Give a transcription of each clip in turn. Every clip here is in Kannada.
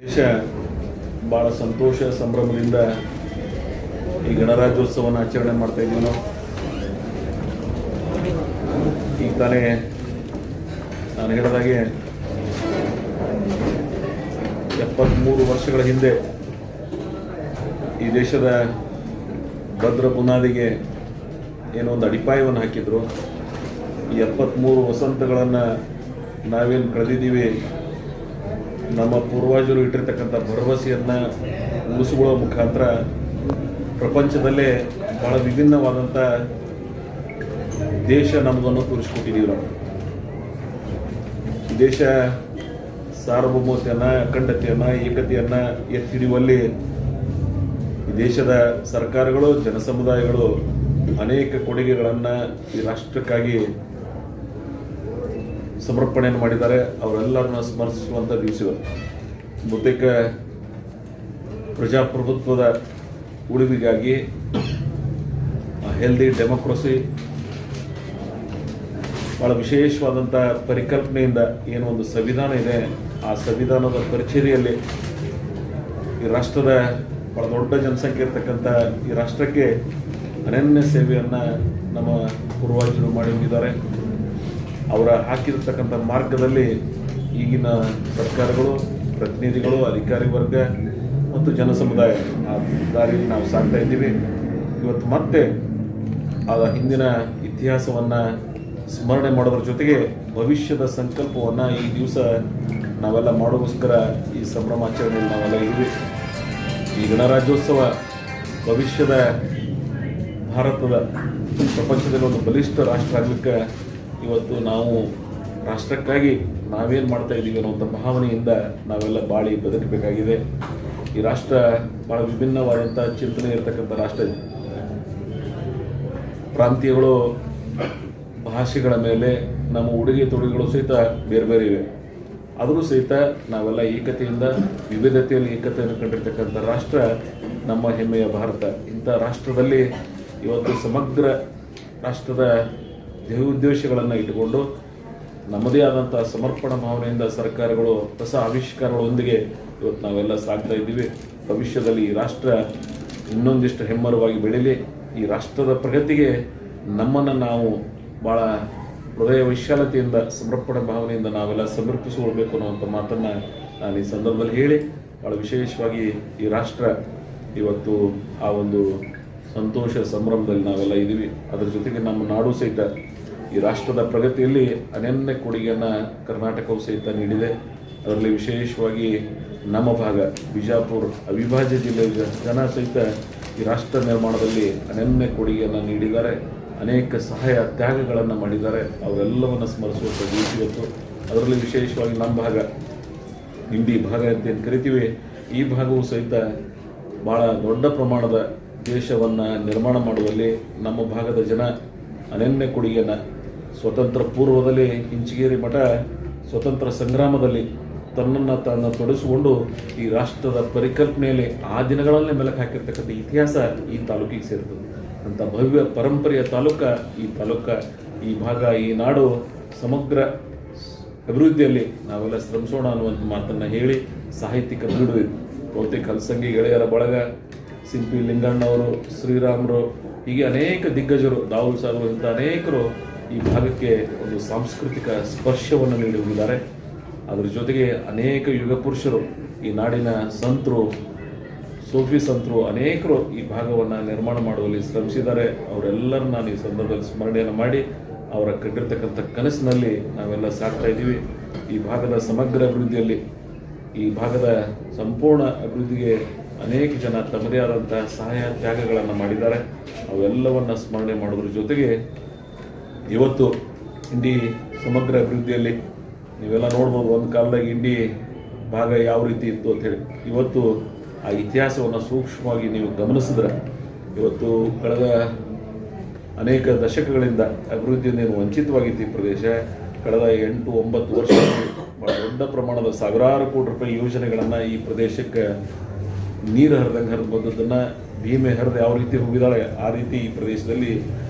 ದೇಶ ಭಾಳ ಸಂತೋಷ ಸಂಭ್ರಮದಿಂದ ಈ ಗಣರಾಜ್ಯೋತ್ಸವವನ್ನು ಆಚರಣೆ ಮಾಡ್ತಾ ಇದ್ದೀವಿ ನಾವು. ಈಗ ತಾನೇ ನಾನು ಹೇಳಿದಾಗೆ 73 ವರ್ಷಗಳ ಹಿಂದೆ ಈ ದೇಶದ ಭದ್ರ ಬುನಾದಿಗೆ ಏನೋ ಒಂದು ಅಡಿಪಾಯವನ್ನು ಹಾಕಿದ್ರು. ಈ 73 ವಸಂತಗಳನ್ನು ನಾವೇನು ಕಳೆದಿದ್ದೀವಿ, ನಮ್ಮ ಪೂರ್ವಜರು ಇಟ್ಟಿರ್ತಕ್ಕಂಥ ಭರವಸೆಯನ್ನು ಉಳಿಸಿಕೊಳ್ಳೋ ಮುಖಾಂತರ ಪ್ರಪಂಚದಲ್ಲೇ ಬಹಳ ವಿಭಿನ್ನವಾದಂಥ ದೇಶ ನಮಗನ್ನು ತೋರಿಸ್ಕೊಟ್ಟಿದ್ದೀವಿ ನಾವು. ಈ ದೇಶ ಸಾರ್ವಭೌಮತೆಯನ್ನು, ಅಖಂಡತೆಯನ್ನು, ಏಕತೆಯನ್ನು ಎತ್ತಿ ಹಿಡಿಯುವಲ್ಲಿ ಈ ದೇಶದ ಸರ್ಕಾರಗಳು, ಜನಸಮುದಾಯಗಳು ಅನೇಕ ಕೊಡುಗೆಗಳನ್ನು ಈ ರಾಷ್ಟ್ರಕ್ಕಾಗಿ ಸಮರ್ಪಣೆಯನ್ನು ಮಾಡಿದ್ದಾರೆ. ಅವರೆಲ್ಲರನ್ನ ಸ್ಮರಿಸುವಂಥ ದಿವಸಗಳು. ಬಹುತೇಕ ಪ್ರಜಾಪ್ರಭುತ್ವದ ಉಳಿವಿಗಾಗಿ, ಹೆಲ್ದಿ ಡೆಮೋಕ್ರಸಿ, ಭಾಳ ವಿಶೇಷವಾದಂಥ ಪರಿಕಲ್ಪನೆಯಿಂದ ಏನು ಒಂದು ಸಂವಿಧಾನ ಇದೆ, ಆ ಸಂವಿಧಾನದ ಪರಿಚರ್ಯಲ್ಲಿ ಈ ರಾಷ್ಟ್ರದ ಭಾಳ ದೊಡ್ಡ ಜನಸಂಖ್ಯೆ ಇರತಕ್ಕಂಥ ಈ ರಾಷ್ಟ್ರಕ್ಕೆ ಅನನ್ಯ ಸೇವೆಯನ್ನು ನಮ್ಮ ಪೂರ್ವಜರು ಮಾಡಿ ಹೋಗಿದ್ದಾರೆ. ಅವರ ಹಾಕಿರತಕ್ಕಂಥ ಮಾರ್ಗದಲ್ಲಿ ಈಗಿನ ಸರ್ಕಾರಗಳು, ಪ್ರತಿನಿಧಿಗಳು, ಅಧಿಕಾರಿ ವರ್ಗ ಮತ್ತು ಜನಸಮುದಾಯ ಆ ದಾರಿಯಲ್ಲಿ ನಾವು ಸಾಗ್ತಾ ಇದ್ದೀವಿ. ಇವತ್ತು ಮತ್ತೆ ಆ ಹಿಂದಿನ ಇತಿಹಾಸವನ್ನು ಸ್ಮರಣೆ ಮಾಡೋದ್ರ ಜೊತೆಗೆ ಭವಿಷ್ಯದ ಸಂಕಲ್ಪವನ್ನು ಈ ದಿವಸ ನಾವೆಲ್ಲ ಮಾಡೋಗೋಸ್ಕರ ಈ ಸಂಭ್ರಮಾಚರಣೆಯಲ್ಲಿ ನಾವೆಲ್ಲ ಇದ್ದೀವಿ. ಈ ಗಣರಾಜ್ಯೋತ್ಸವ ಭವಿಷ್ಯದ ಭಾರತದ ಪ್ರಪಂಚದಲ್ಲಿ ಒಂದು ಬಲಿಷ್ಠ ರಾಷ್ಟ್ರ ಆಗಲಿಕ್ಕೆ ಇವತ್ತು ನಾವು ರಾಷ್ಟ್ರಕ್ಕಾಗಿ ನಾವೇನು ಮಾಡ್ತಾ ಇದ್ದೀವಿ ಅನ್ನೋಂಥ ಭಾವನೆಯಿಂದ ನಾವೆಲ್ಲ ಬಾಳಿ ಬದುಕಬೇಕಾಗಿದೆ. ಈ ರಾಷ್ಟ್ರ ಭಾಳ ವಿಭಿನ್ನವಾದಂಥ ಚಿಂತನೆ ಇರತಕ್ಕಂಥ ರಾಷ್ಟ್ರ ಇದೆ. ಪ್ರಾಂತೀಯಗಳು, ಭಾಷೆಗಳ ಮೇಲೆ ನಮ್ಮ ಉಡುಗೆ ತೊಡುಗೆಗಳು ಸಹಿತ ಬೇರೆ ಬೇರೆ ಇವೆ. ಆದರೂ ಸಹಿತ ನಾವೆಲ್ಲ ಏಕತೆಯಿಂದ, ವಿವಿಧತೆಯಲ್ಲಿ ಏಕತೆಯನ್ನು ಕಂಡಿರ್ತಕ್ಕಂಥ ರಾಷ್ಟ್ರ ನಮ್ಮ ಹೆಮ್ಮೆಯ ಭಾರತ. ಇಂಥ ರಾಷ್ಟ್ರದಲ್ಲಿ ಇವತ್ತು ಸಮಗ್ರ ರಾಷ್ಟ್ರದ ಧ್ಯೇಯೋದ್ದೇಶಗಳನ್ನು ಇಟ್ಟುಕೊಂಡು ನಮ್ಮದೇ ಆದಂಥ ಸಮರ್ಪಣಾ ಭಾವನೆಯಿಂದ ಸರ್ಕಾರಗಳು ಹೊಸ ಆವಿಷ್ಕಾರಗಳೊಂದಿಗೆ ಇವತ್ತು ನಾವೆಲ್ಲ ಸಾಗ್ತಾ ಇದ್ದೀವಿ. ಭವಿಷ್ಯದಲ್ಲಿ ಈ ರಾಷ್ಟ್ರ ಇನ್ನೊಂದಿಷ್ಟು ಹೆಮ್ಮರವಾಗಿ ಬೆಳೀಲಿ. ಈ ರಾಷ್ಟ್ರದ ಪ್ರಗತಿಗೆ ನಮ್ಮನ್ನು ನಾವು ಭಾಳ ಹೃದಯ ವಿಶಾಲತೆಯಿಂದ, ಸಮರ್ಪಣಾ ಭಾವನೆಯಿಂದ ನಾವೆಲ್ಲ ಸಮರ್ಪಿಸಿಕೊಳ್ಬೇಕು ಅನ್ನುವಂಥ ಮಾತನ್ನು ನಾನು ಈ ಸಂದರ್ಭದಲ್ಲಿ ಹೇಳಿ, ಭಾಳ ವಿಶೇಷವಾಗಿ ಈ ರಾಷ್ಟ್ರ ಇವತ್ತು ಆ ಒಂದು ಸಂತೋಷ ಸಂಭ್ರಮದಲ್ಲಿ ನಾವೆಲ್ಲ ಇದ್ದೀವಿ. ಅದರ ಜೊತೆಗೆ ನಮ್ಮ ನಾಡು ಸಹಿತ ಈ ರಾಷ್ಟ್ರದ ಪ್ರಗತಿಯಲ್ಲಿ ಅನನ್ಯ ಕೊಡುಗೆಯನ್ನು ಕರ್ನಾಟಕವು ಸಹಿತ ನೀಡಿದೆ. ಅದರಲ್ಲಿ ವಿಶೇಷವಾಗಿ ನಮ್ಮ ಭಾಗ ಬಿಜಾಪುರ ಅವಿಭಾಜ್ಯ ಜಿಲ್ಲೆಯ ಜನ ಸಹಿತ ಈ ರಾಷ್ಟ್ರ ನಿರ್ಮಾಣದಲ್ಲಿ ಅನನ್ಯ ಕೊಡುಗೆಯನ್ನು ನೀಡಿದ್ದಾರೆ. ಅನೇಕ ಸಹಾಯ ತ್ಯಾಗಗಳನ್ನು ಮಾಡಿದ್ದಾರೆ. ಅವರೆಲ್ಲವನ್ನು ಸ್ಮರಿಸುವಂಥ ದಿವಸ ಇವತ್ತು. ಅದರಲ್ಲಿ ವಿಶೇಷವಾಗಿ ನಮ್ಮ ಭಾಗ, ಇಂಡಿ ಭಾಗ ಅಂತ ಏನು ಕರಿತೀವಿ, ಈ ಭಾಗವು ಸಹಿತ ಭಾಳ ದೊಡ್ಡ ಪ್ರಮಾಣದ ದೇಶವನ್ನು ನಿರ್ಮಾಣ ಮಾಡುವಲ್ಲಿ ನಮ್ಮ ಭಾಗದ ಜನ ಅನನ್ಯ ಕೊಡುಗೆಯನ್ನು, ಸ್ವತಂತ್ರ ಪೂರ್ವದಲ್ಲಿ ಇಂಚಿಗೇರಿ ಮಠ ಸ್ವತಂತ್ರ ಸಂಗ್ರಾಮದಲ್ಲಿ ತನ್ನನ್ನು ತಾನು ತೊಡಗಿಸಿಕೊಂಡು ಈ ರಾಷ್ಟ್ರದ ಪರಿಕಲ್ಪನೆಯಲ್ಲಿ ಆ ದಿನಗಳಲ್ಲೇ ಮೆಲುಕು ಹಾಕಿರ್ತಕ್ಕಂಥ ಇತಿಹಾಸ ಈ ತಾಲೂಕಿಗೆ ಸೇರ್ತದೆ. ಅಂಥ ಭವ್ಯ ಪರಂಪರೆಯ ತಾಲೂಕ, ಈ ಭಾಗ, ಈ ನಾಡು ಸಮಗ್ರ ಅಭಿವೃದ್ಧಿಯಲ್ಲಿ ನಾವೆಲ್ಲ ಶ್ರಮಿಸೋಣ ಅನ್ನುವಂಥ ಮಾತನ್ನು ಹೇಳಿ, ಸಾಹಿತ್ಯಿಕ ಬೀಡು ಬಹುತೇಕ ಹಲಸಂಗಿ ಗೆಳೆಯರ ಬಳಗ, ಸಿಂಪಿ ಲಿಂಗಣ್ಣವರು, ಶ್ರೀರಾಮರು, ಹೀಗೆ ಅನೇಕ ದಿಗ್ಗಜರು, ದಾವುಲ್ ಸಾಗರು, ಇಂಥ ಅನೇಕರು ಈ ಭಾಗಕ್ಕೆ ಒಂದು ಸಾಂಸ್ಕೃತಿಕ ಸ್ಪರ್ಶವನ್ನು ನೀಡಿ ಹೋಗಿದ್ದಾರೆ. ಅದರ ಜೊತೆಗೆ ಅನೇಕ ಯುಗ ಪುರುಷರು, ಈ ನಾಡಿನ ಸಂತರು, ಸೂಫಿ ಸಂತರು ಅನೇಕರು ಈ ಭಾಗವನ್ನು ನಿರ್ಮಾಣ ಮಾಡುವಲ್ಲಿ ಶ್ರಮಿಸಿದ್ದಾರೆ. ಅವರೆಲ್ಲರನ್ನ ನಾನು ಈ ಸಂದರ್ಭದಲ್ಲಿ ಸ್ಮರಣೆಯನ್ನು ಮಾಡಿ, ಅವರ ಕಂಡಿರ್ತಕ್ಕಂಥ ಕನಸಿನಲ್ಲಿ ನಾವೆಲ್ಲ ಸಾಗ್ತಾ ಇದ್ದೀವಿ. ಈ ಭಾಗದ ಸಮಗ್ರ ಅಭಿವೃದ್ಧಿಯಲ್ಲಿ, ಈ ಭಾಗದ ಸಂಪೂರ್ಣ ಅಭಿವೃದ್ಧಿಗೆ ಅನೇಕ ಜನ ತಮ್ಮದೇ ಆದಂಥ ಸಹಾಯ ತ್ಯಾಗಗಳನ್ನು ಮಾಡಿದ್ದಾರೆ. ಅವೆಲ್ಲವನ್ನು ಸ್ಮರಣೆ ಮಾಡೋದ್ರ ಜೊತೆಗೆ ಇವತ್ತು ಇಂಡಿ ಸಮಗ್ರ ಅಭಿವೃದ್ಧಿಯಲ್ಲಿ ನೀವೆಲ್ಲ ನೋಡ್ಬೋದು, ಒಂದು ಕಾಲದಾಗ ಇಂಡಿ ಭಾಗ ಯಾವ ರೀತಿ ಇತ್ತು ಅಂಥೇಳಿ. ಇವತ್ತು ಆ ಇತಿಹಾಸವನ್ನು ಸೂಕ್ಷ್ಮವಾಗಿ ನೀವು ಗಮನಿಸಿದ್ರೆ, ಇವತ್ತು ಕಳೆದ ಅನೇಕ ದಶಕಗಳಿಂದ ಅಭಿವೃದ್ಧಿಯಿಂದ ಏನು ವಂಚಿತವಾಗಿತ್ತು ಈ ಪ್ರದೇಶ. ಕಳೆದ 8-9 ವರ್ಷಗಳಲ್ಲಿ ಭಾಳ ದೊಡ್ಡ ಪ್ರಮಾಣದ ಸಾವಿರಾರು ಕೋಟಿ ರೂಪಾಯಿ ಯೋಜನೆಗಳನ್ನು ಈ ಪ್ರದೇಶಕ್ಕೆ ನೀರು ಹರಿದಂಗೆ ಹರಿದು ಬಂದದ್ದನ್ನು, ಭೀಮೆ ಹರಿದು ಯಾವ ರೀತಿ ಹೋಗಿದ್ದಾಳೆ ಆ ರೀತಿ ಈ ಪ್ರದೇಶದಲ್ಲಿ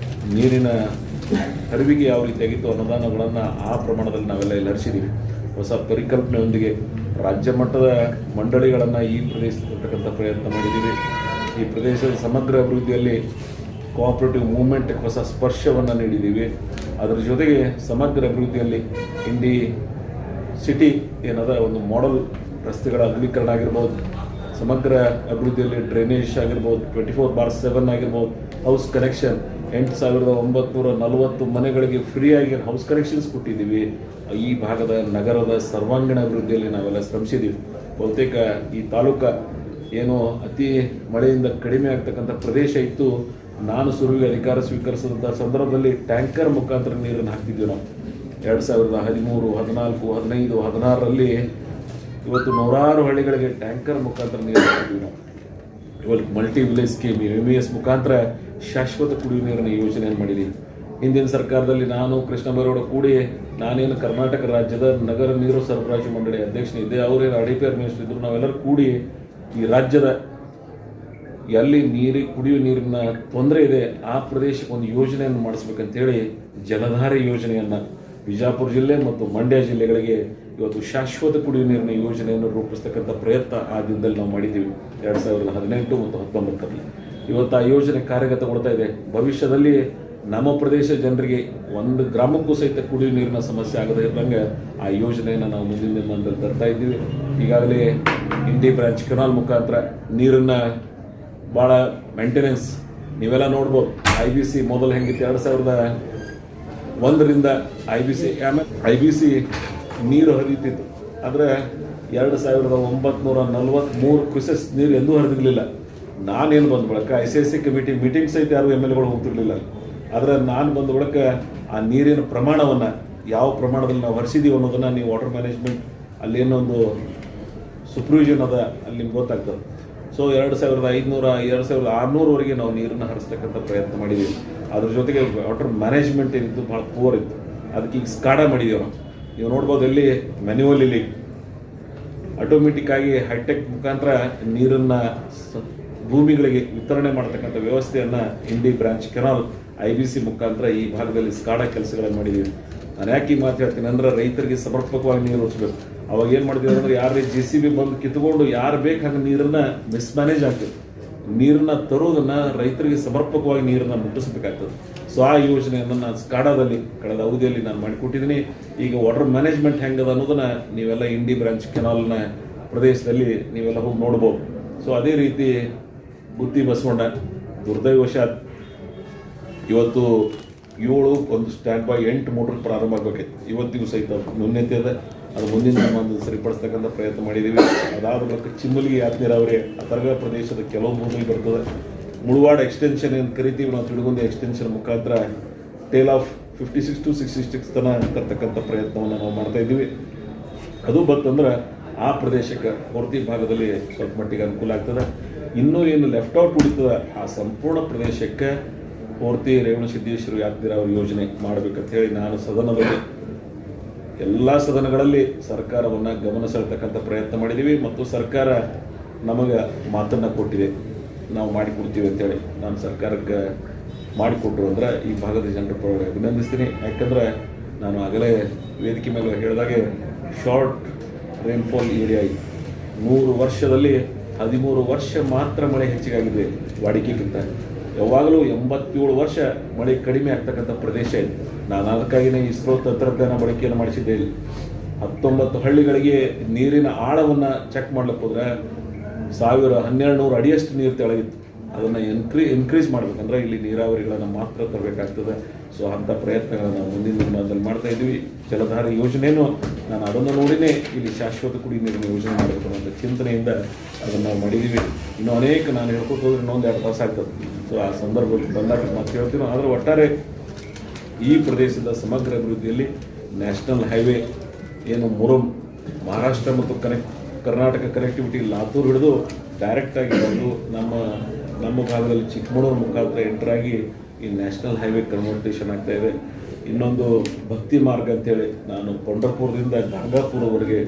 ನೀರಿನ ಹರಿವಿಗೆ ಯಾವ ರೀತಿಯಾಗಿತ್ತು ಅನುದಾನಗಳನ್ನು ಆ ಪ್ರಮಾಣದಲ್ಲಿ ನಾವೆಲ್ಲ ಇಲ್ಲಿ ಹರಿಸಿದ್ದೀವಿ. ಹೊಸ ಪರಿಕಲ್ಪನೆಯೊಂದಿಗೆ ರಾಜ್ಯ ಮಟ್ಟದ ಮಂಡಳಿಗಳನ್ನು ಈ ಪ್ರದೇಶದಲ್ಲಿರ್ತಕ್ಕಂಥ ಪ್ರಯತ್ನ ಮಾಡಿದ್ದೀವಿ. ಈ ಪ್ರದೇಶದ ಸಮಗ್ರ ಅಭಿವೃದ್ಧಿಯಲ್ಲಿ ಕೋಆಪರೇಟಿವ್ ಮೂವ್ಮೆಂಟ್ಗೆ ಹೊಸ ಸ್ಪರ್ಶವನ್ನು ನೀಡಿದ್ದೀವಿ. ಅದರ ಜೊತೆಗೆ ಸಮಗ್ರ ಅಭಿವೃದ್ಧಿಯಲ್ಲಿ ಇಂಡಿ ಸಿಟಿ ಏನದ ಒಂದು ಮಾಡೆಲ್ ರಸ್ತೆಗಳ ಅಗಲೀಕರಣ ಆಗಿರ್ಬೋದು, ಸಮಗ್ರ ಅಭಿವೃದ್ಧಿಯಲ್ಲಿ ಡ್ರೈನೇಜ್ ಆಗಿರ್ಬೋದು, 24/7 ಆಗಿರ್ಬೋದು, ಹೌಸ್ ಕನೆಕ್ಷನ್ 8,940 ಮನೆಗಳಿಗೆ ಫ್ರೀಯಾಗಿ ಹೌಸ್ ಕನೆಕ್ಷನ್ಸ್ ಕೊಟ್ಟಿದ್ದೀವಿ. ಈ ಭಾಗದ ನಗರದ ಸರ್ವಾಂಗೀಣ ಅಭಿವೃದ್ಧಿಯಲ್ಲಿ ನಾವೆಲ್ಲ ಶ್ರಮಿಸಿದ್ದೀವಿ. ಬಹುತೇಕ ಈ ತಾಲೂಕು ಏನು ಅತಿ ಮಳೆಯಿಂದ ಕಡಿಮೆ ಆಗ್ತಕ್ಕಂಥ ಪ್ರದೇಶ ಇತ್ತು. ನಾನು ಸುರುವಿಗೆ ಅಧಿಕಾರ ಸ್ವೀಕರಿಸಿದಂಥ ಸಂದರ್ಭದಲ್ಲಿ ಟ್ಯಾಂಕರ್ ಮುಖಾಂತರ ನೀರನ್ನು ಹಾಕ್ತಿದ್ವಿ ನಾವು 2013, 14, 15, 16ರಲ್ಲಿ. ಇವತ್ತು ನೂರಾರು ಹಳ್ಳಿಗಳಿಗೆ ಟ್ಯಾಂಕರ್ ಮುಖಾಂತರ ನೀರು ಹಾಕ್ತಿದ್ವಿ ನಾವು. ಇವತ್ತು ಮಲ್ಟಿ ವಿಲೇಜ್ ಸ್ಕೀಮ್ MVS ಮುಖಾಂತರ ಶಾಶ್ವತ ಕುಡಿಯುವ ನೀರಿನ ಯೋಜನೆಯನ್ನು ಮಾಡಿದ್ದೀವಿ. ಹಿಂದಿನ ಸರ್ಕಾರದಲ್ಲಿ ನಾನು ಕೃಷ್ಣ ಬೈರೇಗೌಡ ಕೂಡಿ ನಾನೇನು ಕರ್ನಾಟಕ ರಾಜ್ಯದ ನಗರ ನೀರು ಸರಬರಾಜು ಮಂಡಳಿ ಅಧ್ಯಕ್ಷನಿದ್ದೆ, ಅವರೇನು ಅಡಿಪೇರ್ ಮಿನಿಸ್ಟರ್ ಇದ್ದರು. ನಾವೆಲ್ಲರೂ ಕೂಡಿ ಈ ರಾಜ್ಯದ ಎಲ್ಲಿ ಕುಡಿಯುವ ನೀರಿನ ತೊಂದರೆ ಇದೆ ಆ ಪ್ರದೇಶಕ್ಕೆ ಒಂದು ಯೋಜನೆಯನ್ನು ಮಾಡಿಸ್ಬೇಕಂತೇಳಿ ಜಲಧಾರೆ ಯೋಜನೆಯನ್ನು ವಿಜಾಪುರ ಜಿಲ್ಲೆ ಮತ್ತು ಮಂಡ್ಯ ಜಿಲ್ಲೆಗಳಿಗೆ ಇವತ್ತು ಶಾಶ್ವತ ಕುಡಿಯುವ ನೀರಿನ ಯೋಜನೆಯನ್ನು ರೂಪಿಸ್ತಕ್ಕಂಥ ಪ್ರಯತ್ನ ಆ ದಿನದಲ್ಲಿ ನಾವು ಮಾಡಿದ್ದೀವಿ 2018 ಮತ್ತು 19ರಲ್ಲಿ. ಇವತ್ತು ಆ ಯೋಜನೆ ಕಾರ್ಯಗತಗೊಳ್ತಾ ಇದೆ. ಭವಿಷ್ಯದಲ್ಲಿ ನಮ್ಮ ಪ್ರದೇಶ ಜನರಿಗೆ ಒಂದು ಗ್ರಾಮಕ್ಕೂ ಸಹಿತ ಕುಡಿಯುವ ನೀರಿನ ಸಮಸ್ಯೆ ಆಗದೇ ಇದ್ದಂಗೆ ಆ ಯೋಜನೆಯನ್ನು ನಾವು ಮುಂದಿನ ದಿನದಲ್ಲಿ ತರ್ತಾ ಇದ್ದೀವಿ. ಈಗಾಗಲೇ ಇಂಡಿ ಬ್ರಾಂಚ್ ಕೆನಾಲ್ ಮುಖಾಂತರ ನೀರನ್ನು ಭಾಳ ಮೇಂಟೆನೆನ್ಸ್ ನೀವೆಲ್ಲ ನೋಡ್ಬೋದು. IBC ಮೊದಲು ಹೆಂಗಿತ್ತು 2001ರಿಂದ IBC ನೀರು ಹರಿಯುತ್ತಿತ್ತು. ಆದರೆ 2,943 ಕ್ಯೂಸೆಸ್ ನೀರು ಎಂದೂ ಹರಿದಿರಲಿಲ್ಲ. ನಾನೇನು ಬಂದ ಬಳಿಕ ICIC ಕಮಿಟಿ ಮೀಟಿಂಗ್ ಸಹಿತ ಯಾರು MLAಗಳು ಹೋಗ್ತಿರ್ಲಿಲ್ಲ. ಆದರೆ ನಾನು ಬಂದ ಬಳಿಕ ಆ ನೀರಿನ ಪ್ರಮಾಣವನ್ನು ಯಾವ ಪ್ರಮಾಣದಲ್ಲಿ ನಾವು ಹರಿಸಿದ್ದೀವಿ ಅನ್ನೋದನ್ನು ನೀವು ವಾಟರ್ ಮ್ಯಾನೇಜ್ಮೆಂಟ್ ಅಲ್ಲೇನೊಂದು ಸೂಪರ್ವಿಷನ್ ಅದ ಅಲ್ಲಿ ನಿಮ್ಗೆ ಗೊತ್ತಾಗ್ತದೆ. ಸೊ 2,500, 2,600ವರೆಗೆ ನಾವು ನೀರನ್ನು ಹರಿಸ್ತಕ್ಕಂಥ ಪ್ರಯತ್ನ ಮಾಡಿದ್ದೀವಿ. ಅದ್ರ ಜೊತೆಗೆ ವಾಟರ್ ಮ್ಯಾನೇಜ್ಮೆಂಟ್ ಏನಿತ್ತು ಭಾಳ ಪೂರ್ ಇತ್ತು. ಅದಕ್ಕೆ ಈಗ ಸ್ಕಾಡಾ ಮಾಡಿದ್ದೀವಿ ನಾವು. ನೀವು ನೋಡ್ಬೋದು ಎಲ್ಲಿ ಮ್ಯಾನ್ಯುವಲ್ ಇಲ್ಲಿ ಆಟೋಮೆಟಿಕ್ ಆಗಿ ಹೈಟೆಕ್ ಮುಖಾಂತರ ನೀರನ್ನು ಭೂಮಿಗಳಿಗೆ ವಿತರಣೆ ಮಾಡ್ತಕ್ಕಂಥ ವ್ಯವಸ್ಥೆಯನ್ನು ಇಂಡಿ ಬ್ರಾಂಚ್ ಕೆನಾಲ್ IBC ಮುಖಾಂತರ ಈ ಭಾಗದಲ್ಲಿ ಸ್ಕಾಡಾ ಕೆಲಸಗಳನ್ನು ಮಾಡಿದ್ದೀವಿ. ನಾನು ಯಾಕೆ ಈ ಮಾತು ಹೇಳ್ತೀನಿ ಅಂದರೆ ರೈತರಿಗೆ ಸಮರ್ಪಕವಾಗಿ ನೀರು ಉಳಿಸ್ಬೇಕು. ಅವಾಗ ಏನು ಮಾಡ್ತೀವಿ ಅಂದರೆ ಯಾರೇ JCB ಬಂದು ಕಿತ್ಕೊಂಡು ಯಾರು ಬೇಕು ಹಾಗೆ ನೀರನ್ನು ಮಿಸ್ಮ್ಯಾನೇಜ್ ಆಗ್ತದೆ. ನೀರನ್ನು ತರೋದನ್ನು ರೈತರಿಗೆ ಸಮರ್ಪಕವಾಗಿ ನೀರನ್ನು ಮುಟ್ಟಿಸ್ಬೇಕಾಗ್ತದೆ. ಸೊ ಆ ಯೋಜನೆಯನ್ನು ನಾನು ಸ್ಕಾಡಾದಲ್ಲಿ ಕಳೆದ ಅವಧಿಯಲ್ಲಿ ನಾನು ಮಾಡಿಕೊಟ್ಟಿದ್ದೀನಿ. ಈಗ ವಾಟರ್ ಮ್ಯಾನೇಜ್ಮೆಂಟ್ ಹೆಂಗದ ಅನ್ನೋದನ್ನು ನೀವೆಲ್ಲ ಇಂಡಿ ಬ್ರಾಂಚ್ ಕೆನಾಲ್ನ ಪ್ರದೇಶದಲ್ಲಿ ನೀವೆಲ್ಲ ಹೋಗಿ ನೋಡ್ಬೋದು. ಸೊ ಅದೇ ರೀತಿ ಬುತ್ತಿ ಬಸವಣ್ಣ ದುರ್ದೈವಶಾತ್ ಇವತ್ತು 7 ಒಂದು ಸ್ಟ್ಯಾಂಡ್ ಬೈ 8 ಮೋಟ್ರ್ ಪ್ರಾರಂಭ ಆಗಬೇಕಿತ್ತು. ಇವತ್ತಿಗೂ ಸಹಿತ ನ್ಯೂನ್ಯತೆ ಇದೆ. ಅದು ಮುಂದಿನ ಒಂದು ಸರಿಪಡಿಸ್ತಕ್ಕಂಥ ಪ್ರಯತ್ನ ಮಾಡಿದ್ದೀವಿ. ಅದಾದ ಬಳಿಕ ಚಿಮ್ಮಲಿಗೆ ಯಾತ್ ನೀರಾವರಿ ಅಥರ್ಗ ಪ್ರದೇಶದ ಕೆಲವು ಭೂಮಿಗೆ ಬರ್ತದೆ. ಮುಳವಾಡ ಎಕ್ಸ್ಟೆನ್ಷನ್ ಏನು ಕರಿತೀವಿ ನಾವು, ತಿಳುಗುಂದಿ ಎಕ್ಸ್ಟೆನ್ಷನ್ ಮುಖಾಂತರ ಟೇಲ್ ಆಫ್ 56 to 66 ತನಕ ತರ್ತಕ್ಕಂಥ ಪ್ರಯತ್ನವನ್ನು ನಾವು ಮಾಡ್ತಾ ಇದ್ದೀವಿ. ಅದು ಬಂತಂದ್ರೆ ಆ ಪ್ರದೇಶಕ್ಕೆ ಪೂರ್ತಿ ಭಾಗದಲ್ಲಿ ಸ್ವಲ್ಪ ಮಟ್ಟಿಗೆ ಅನುಕೂಲ ಆಗ್ತದೆ. ಇನ್ನೂ ಏನು ಲೆಫ್ಟ್ ಔಟ್ ಉಳಿತದೆ ಆ ಸಂಪೂರ್ಣ ಪ್ರದೇಶಕ್ಕೆ ಪೂರ್ತಿ ರೇವಣಸಿದ್ದೇಶ್ವರ ಯಾತ್ ನೀರಾವರಿ ಯೋಜನೆ ಮಾಡಬೇಕಂತ ಹೇಳಿ ನಾನು ಸದನದಲ್ಲಿ ಎಲ್ಲ ಸದನಗಳಲ್ಲಿ ಸರ್ಕಾರವನ್ನು ಗಮನ ಸೆಳೆತಕ್ಕಂಥ ಪ್ರಯತ್ನ ಮಾಡಿದ್ದೀವಿ. ಮತ್ತು ಸರ್ಕಾರ ನಮಗೆ ಮಾತನ್ನು ಕೊಟ್ಟಿದೆ, ನಾವು ಮಾಡಿಕೊಡ್ತೀವಿ ಅಂತೇಳಿ. ನಾನು ಸರ್ಕಾರಕ್ಕೆ ಮಾಡಿಕೊಟ್ರು ಅಂದರೆ ಈ ಭಾಗದ ಜನರ ಪರವಾಗಿ ಅಭಿನಂದಿಸ್ತೀನಿ. ಯಾಕಂದರೆ ನಾನು ಆಗಲೇ ವೇದಿಕೆ ಮೇಲೆ ಹೇಳಿದಾಗೆ ಶಾರ್ಟ್ ರೈನ್ಫಾಲ್ ಏರಿಯಾ 100 ವರ್ಷದಲ್ಲಿ 13 ವರ್ಷ ಮಾತ್ರ ಮಳೆ ಹೆಚ್ಚಿಗಾಗಿದೆ ವಾಡಿಕೆಗಿಂತ. ಯಾವಾಗಲೂ 87 ವರ್ಷ ಮಳೆ ಕಡಿಮೆ ಆಗ್ತಕ್ಕಂಥ ಪ್ರದೇಶ ಇದೆ. ನಾನು ಅದಕ್ಕಾಗಿಯೇ ಇಸ್ರೋ ತಂತ್ರಜ್ಞಾನ ಬಳಕೆಯನ್ನು ಮಾಡಿಸಿದ್ದೆ. ಇಲ್ಲಿ 19 ಹಳ್ಳಿಗಳಿಗೆ ನೀರಿನ ಆಳವನ್ನು ಚೆಕ್ ಮಾಡ್ಲಿಕ್ಕೆ ಹೋದರೆ 1,200 ಅಡಿಯಷ್ಟು ನೀರು ತೆಳಗಿತ್ತು. ಅದನ್ನು ಇನ್ಕ್ರೀಸ್ ಮಾಡಬೇಕಂದ್ರೆ ಇಲ್ಲಿ ನೀರಾವರಿಗಳನ್ನು ಮಾತ್ರ ತರಬೇಕಾಗ್ತದೆ. ಸೊ ಅಂಥ ಪ್ರಯತ್ನಗಳನ್ನು ನಾವು ಮುಂದಿನ ದಿನದಲ್ಲಿ ಮಾಡ್ತಾ ಇದ್ದೀವಿ. ಜಲಧಾರೆ ಯೋಜನೆಯೂ ನಾನು ಅದನ್ನು ನೋಡಿನೇ ಇಲ್ಲಿ ಶಾಶ್ವತ ಕುಡಿಯುವ ನೀರಿನ ಯೋಜನೆ ಮಾಡಬೇಕು ಅನ್ನೋ ಚಿಂತನೆಯಿಂದ ಅದನ್ನು ನಾವು ಮಾಡಿದ್ದೀವಿ. ಇನ್ನೂ ಅನೇಕ ನಾನು ಹೇಳ್ಕೊತ ಹೋದ್ರೆ ಇನ್ನೊಂದು 2 ತಾಸು ಆಗ್ತದೆ. ಸೊ ಆ ಸಂದರ್ಭದಲ್ಲಿ ಬಂದಾಗ ಮಾತು ಹೇಳ್ತೀನೋ. ಆದರೆ ಒಟ್ಟಾರೆ ಈ ಪ್ರದೇಶದ ಸಮಗ್ರ ಅಭಿವೃದ್ಧಿಯಲ್ಲಿ ನ್ಯಾಷನಲ್ ಹೈವೇ ಏನು ಮುರುಮ್ ಮಹಾರಾಷ್ಟ್ರ ಮತ್ತು ಕರ್ನಾಟಕ ಕನೆಕ್ಟಿವಿಟಿ ಲಾತೂರ್ ಹಿಡಿದು ಡೈರೆಕ್ಟಾಗಿ ಬಂದು ನಮ್ಮ ಭಾಗದಲ್ಲಿ ಚಿಕ್ಕಮಗಳೂರು ಮುಖಾಂತರ ಎಂಟ್ರಾಗಿ ಈ ನ್ಯಾಷನಲ್ ಹೈವೇ ಕನ್ವರ್ಟೇಷನ್ ಆಗ್ತಾಯಿದೆ. ಇನ್ನೊಂದು ಭಕ್ತಿ ಮಾರ್ಗ ಅಂತೇಳಿ ನಾನು ಪಂಢರಪುರದಿಂದ ಗಾಂಗಾಪುರವರೆಗೆ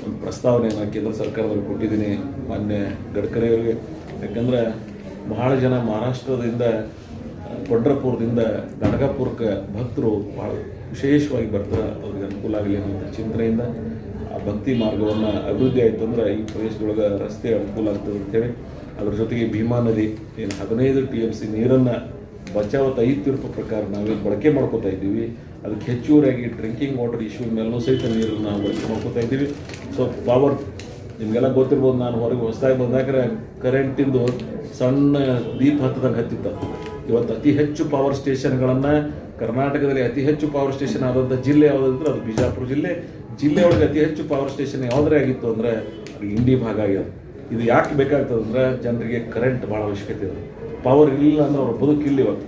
ಒಂದು ಪ್ರಸ್ತಾವನೆಯನ್ನು ಕೇಂದ್ರ ಸರ್ಕಾರದಲ್ಲಿ ಕೊಟ್ಟಿದ್ದೀನಿ ಮಾನ್ಯ ಗಡ್ಕರಿಯವರಿಗೆ. ಯಾಕಂದರೆ ಬಹಳ ಜನ ಮಹಾರಾಷ್ಟ್ರದಿಂದ ಪಂಢರಪುರದಿಂದ ಗಾಣಗಾಪುರಕ್ಕೆ ಭಕ್ತರು ಭಾಳ ವಿಶೇಷವಾಗಿ ಬರ್ತಾರೆ, ಅವ್ರಿಗೆ ಅನುಕೂಲ ಆಗಲಿ ಅನ್ನೋ ಚಿಂತನೆಯಿಂದ ಆ ಭಕ್ತಿ ಮಾರ್ಗವನ್ನು ಅಭಿವೃದ್ಧಿ ಆಯಿತು ಅಂದ್ರೆ ಈ ಪ್ರದೇಶದೊಳಗೆ ರಸ್ತೆ ಅನುಕೂಲ ಆಗ್ತದೆ ಅಂತೇಳಿ, ಅದ್ರ ಜೊತೆಗೆ ಭೀಮಾ ನದಿ ಏನು 15 TMC ನೀರನ್ನು ಬಚಾವತ್ 5 ತೀರ್ಪು ಪ್ರಕಾರ ನಾವೇನು ಬಳಕೆ ಮಾಡ್ಕೋತಾ ಇದ್ದೀವಿ, ಅದಕ್ಕೆ ಹೆಚ್ಚುವರಿಯಾಗಿ ಡ್ರಿಂಕಿಂಗ್ ವಾಟರ್ ಇಶ್ಯೂ ಮೇಲೂ ಸಹಿತ ನೀರನ್ನು ನಾವು ಬಳಕೆ ಮಾಡ್ಕೋತಾ ಇದ್ದೀವಿ. ಸೊ ಪವರ್ ನಿಮಗೆಲ್ಲ ಗೊತ್ತಿರ್ಬೋದು, ನಾನು ಹೊರಗೆ ಹೊಸದಾಗಿ ಬಂದಾಗ ಕರೆಂಟಿಂದು ಸಣ್ಣ ದೀಪ ಹತ್ತದಂಗೆ ಹತ್ತಿತ್ತು. ಇವತ್ತು ಅತಿ ಹೆಚ್ಚು ಪವರ್ ಸ್ಟೇಷನ್ಗಳನ್ನು ಕರ್ನಾಟಕದಲ್ಲಿ ಅತಿ ಹೆಚ್ಚು ಪವರ್ ಸ್ಟೇಷನ್ ಆದಂಥ ಜಿಲ್ಲೆ ಯಾವುದಂದ್ರೆ ಅದು ಬಿಜಾಪುರ ಜಿಲ್ಲೆಯೊಳಗೆ ಅತಿ ಹೆಚ್ಚು ಪವರ್ ಸ್ಟೇಷನ್ ಯಾವುದೇ ಆಗಿತ್ತು ಅಂದರೆ ಅದು ಇಂಡಿ ಭಾಗ ಆಗ್ಯದ. ಇದು ಯಾಕೆ ಬೇಕಾಗ್ತದೆ ಅಂದರೆ ಜನರಿಗೆ ಕರೆಂಟ್ ಭಾಳ ಅವಶ್ಯಕತೆ ಇದೆ. ಪವರ್ ಇಲ್ಲ ಅಂದ್ರೆ ಅವ್ರ ಬದುಕಿಲ್ಲ. ಇವತ್ತು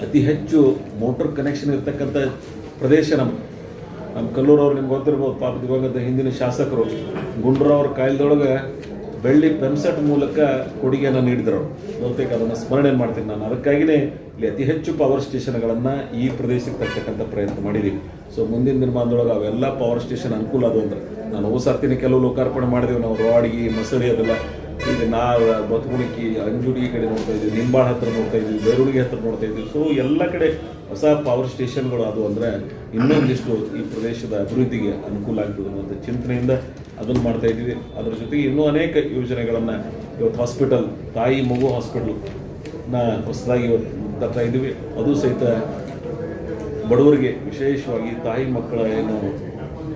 ಅತಿ ಹೆಚ್ಚು ಮೋಟರ್ ಕನೆಕ್ಷನ್ ಇರ್ತಕ್ಕಂಥ ಪ್ರದೇಶ ನಮ್ಮ ಕಲ್ಲೂರವ್ರು ನಿಮ್ಗೆ ಗೊತ್ತಿರ್ಬೋದು. ಪಾಪ ದಿವಂಗತ ಹಿಂದಿನ ಶಾಸಕರು ಗುಂಡ್ರವ್ರ ಕಾಯ್ದೊಳಗೆ ಬೆಳ್ಳಿ ಪೆನ್ಸೆಟ್ ಮೂಲಕ ಕೊಡುಗೆಯನ್ನು ನೀಡಿದ್ರು. ಬಹುತೇಕ ಅದನ್ನು ಸ್ಮರಣೆ ಮಾಡ್ತೀನಿ ನಾನು. ಅದಕ್ಕಾಗಿಯೇ ಇಲ್ಲಿ ಅತಿ ಹೆಚ್ಚು ಪವರ್ ಸ್ಟೇಷನ್ಗಳನ್ನು ಈ ಪ್ರದೇಶಕ್ಕೆ ತರ್ತಕ್ಕಂಥ ಪ್ರಯತ್ನ ಮಾಡಿದ್ದೀವಿ. ಸೊ ಮುಂದಿನ ದಿನಮಾನದೊಳಗೆ ಅವೆಲ್ಲ ಪವರ್ ಸ್ಟೇಷನ್ ಅನುಕೂಲ ಅದು ಅಂದ್ರೆ ನಾನು ಹೋಗಿ ಕೆಲವು ಲೋಕಾರ್ಪಣೆ ಮಾಡಿದೆವು ನಾವು. ರೋಡಿಗೆ ಮಸೂರಿ ಅದೆಲ್ಲ ಈಗ ನಾವು ಬತ್ಗುಣಿಕಿ ಅಂಜುಡಿ ಕಡೆ ನೋಡ್ತಾ ಇದ್ದೀವಿ, ನಿಂಬಾಳ ಹತ್ರ ನೋಡ್ತಾ ಇದ್ದೀವಿ, ಬೇರುಳಿಗೆ ಹತ್ರ ನೋಡ್ತಾ ಇದ್ದೀವಿ. ಸೊ ಎಲ್ಲ ಕಡೆ ಹೊಸ ಪವರ್ ಸ್ಟೇಷನ್ಗಳು ಅದು ಅಂದರೆ ಇನ್ನೊಂದಿಷ್ಟು ಈ ಪ್ರದೇಶದ ಅಭಿವೃದ್ಧಿಗೆ ಅನುಕೂಲ ಆಗ್ತದೆ ಅನ್ನೋಂಥ ಚಿಂತನೆಯಿಂದ ಅದನ್ನು ಮಾಡ್ತಾ ಇದ್ದೀವಿ. ಅದರ ಜೊತೆಗೆ ಇನ್ನೂ ಅನೇಕ ಯೋಜನೆಗಳನ್ನು ಇವತ್ತು ಹಾಸ್ಪಿಟಲ್, ತಾಯಿ ಮಗು ಹಾಸ್ಪಿಟಲ್ನ ಹೊಸದಾಗಿ ಇವತ್ತು ತರ್ತಾ ಇದ್ದೀವಿ. ಅದು ಸಹಿತ ಬಡವರಿಗೆ ವಿಶೇಷವಾಗಿ ತಾಯಿ ಮಕ್ಕಳ ಏನು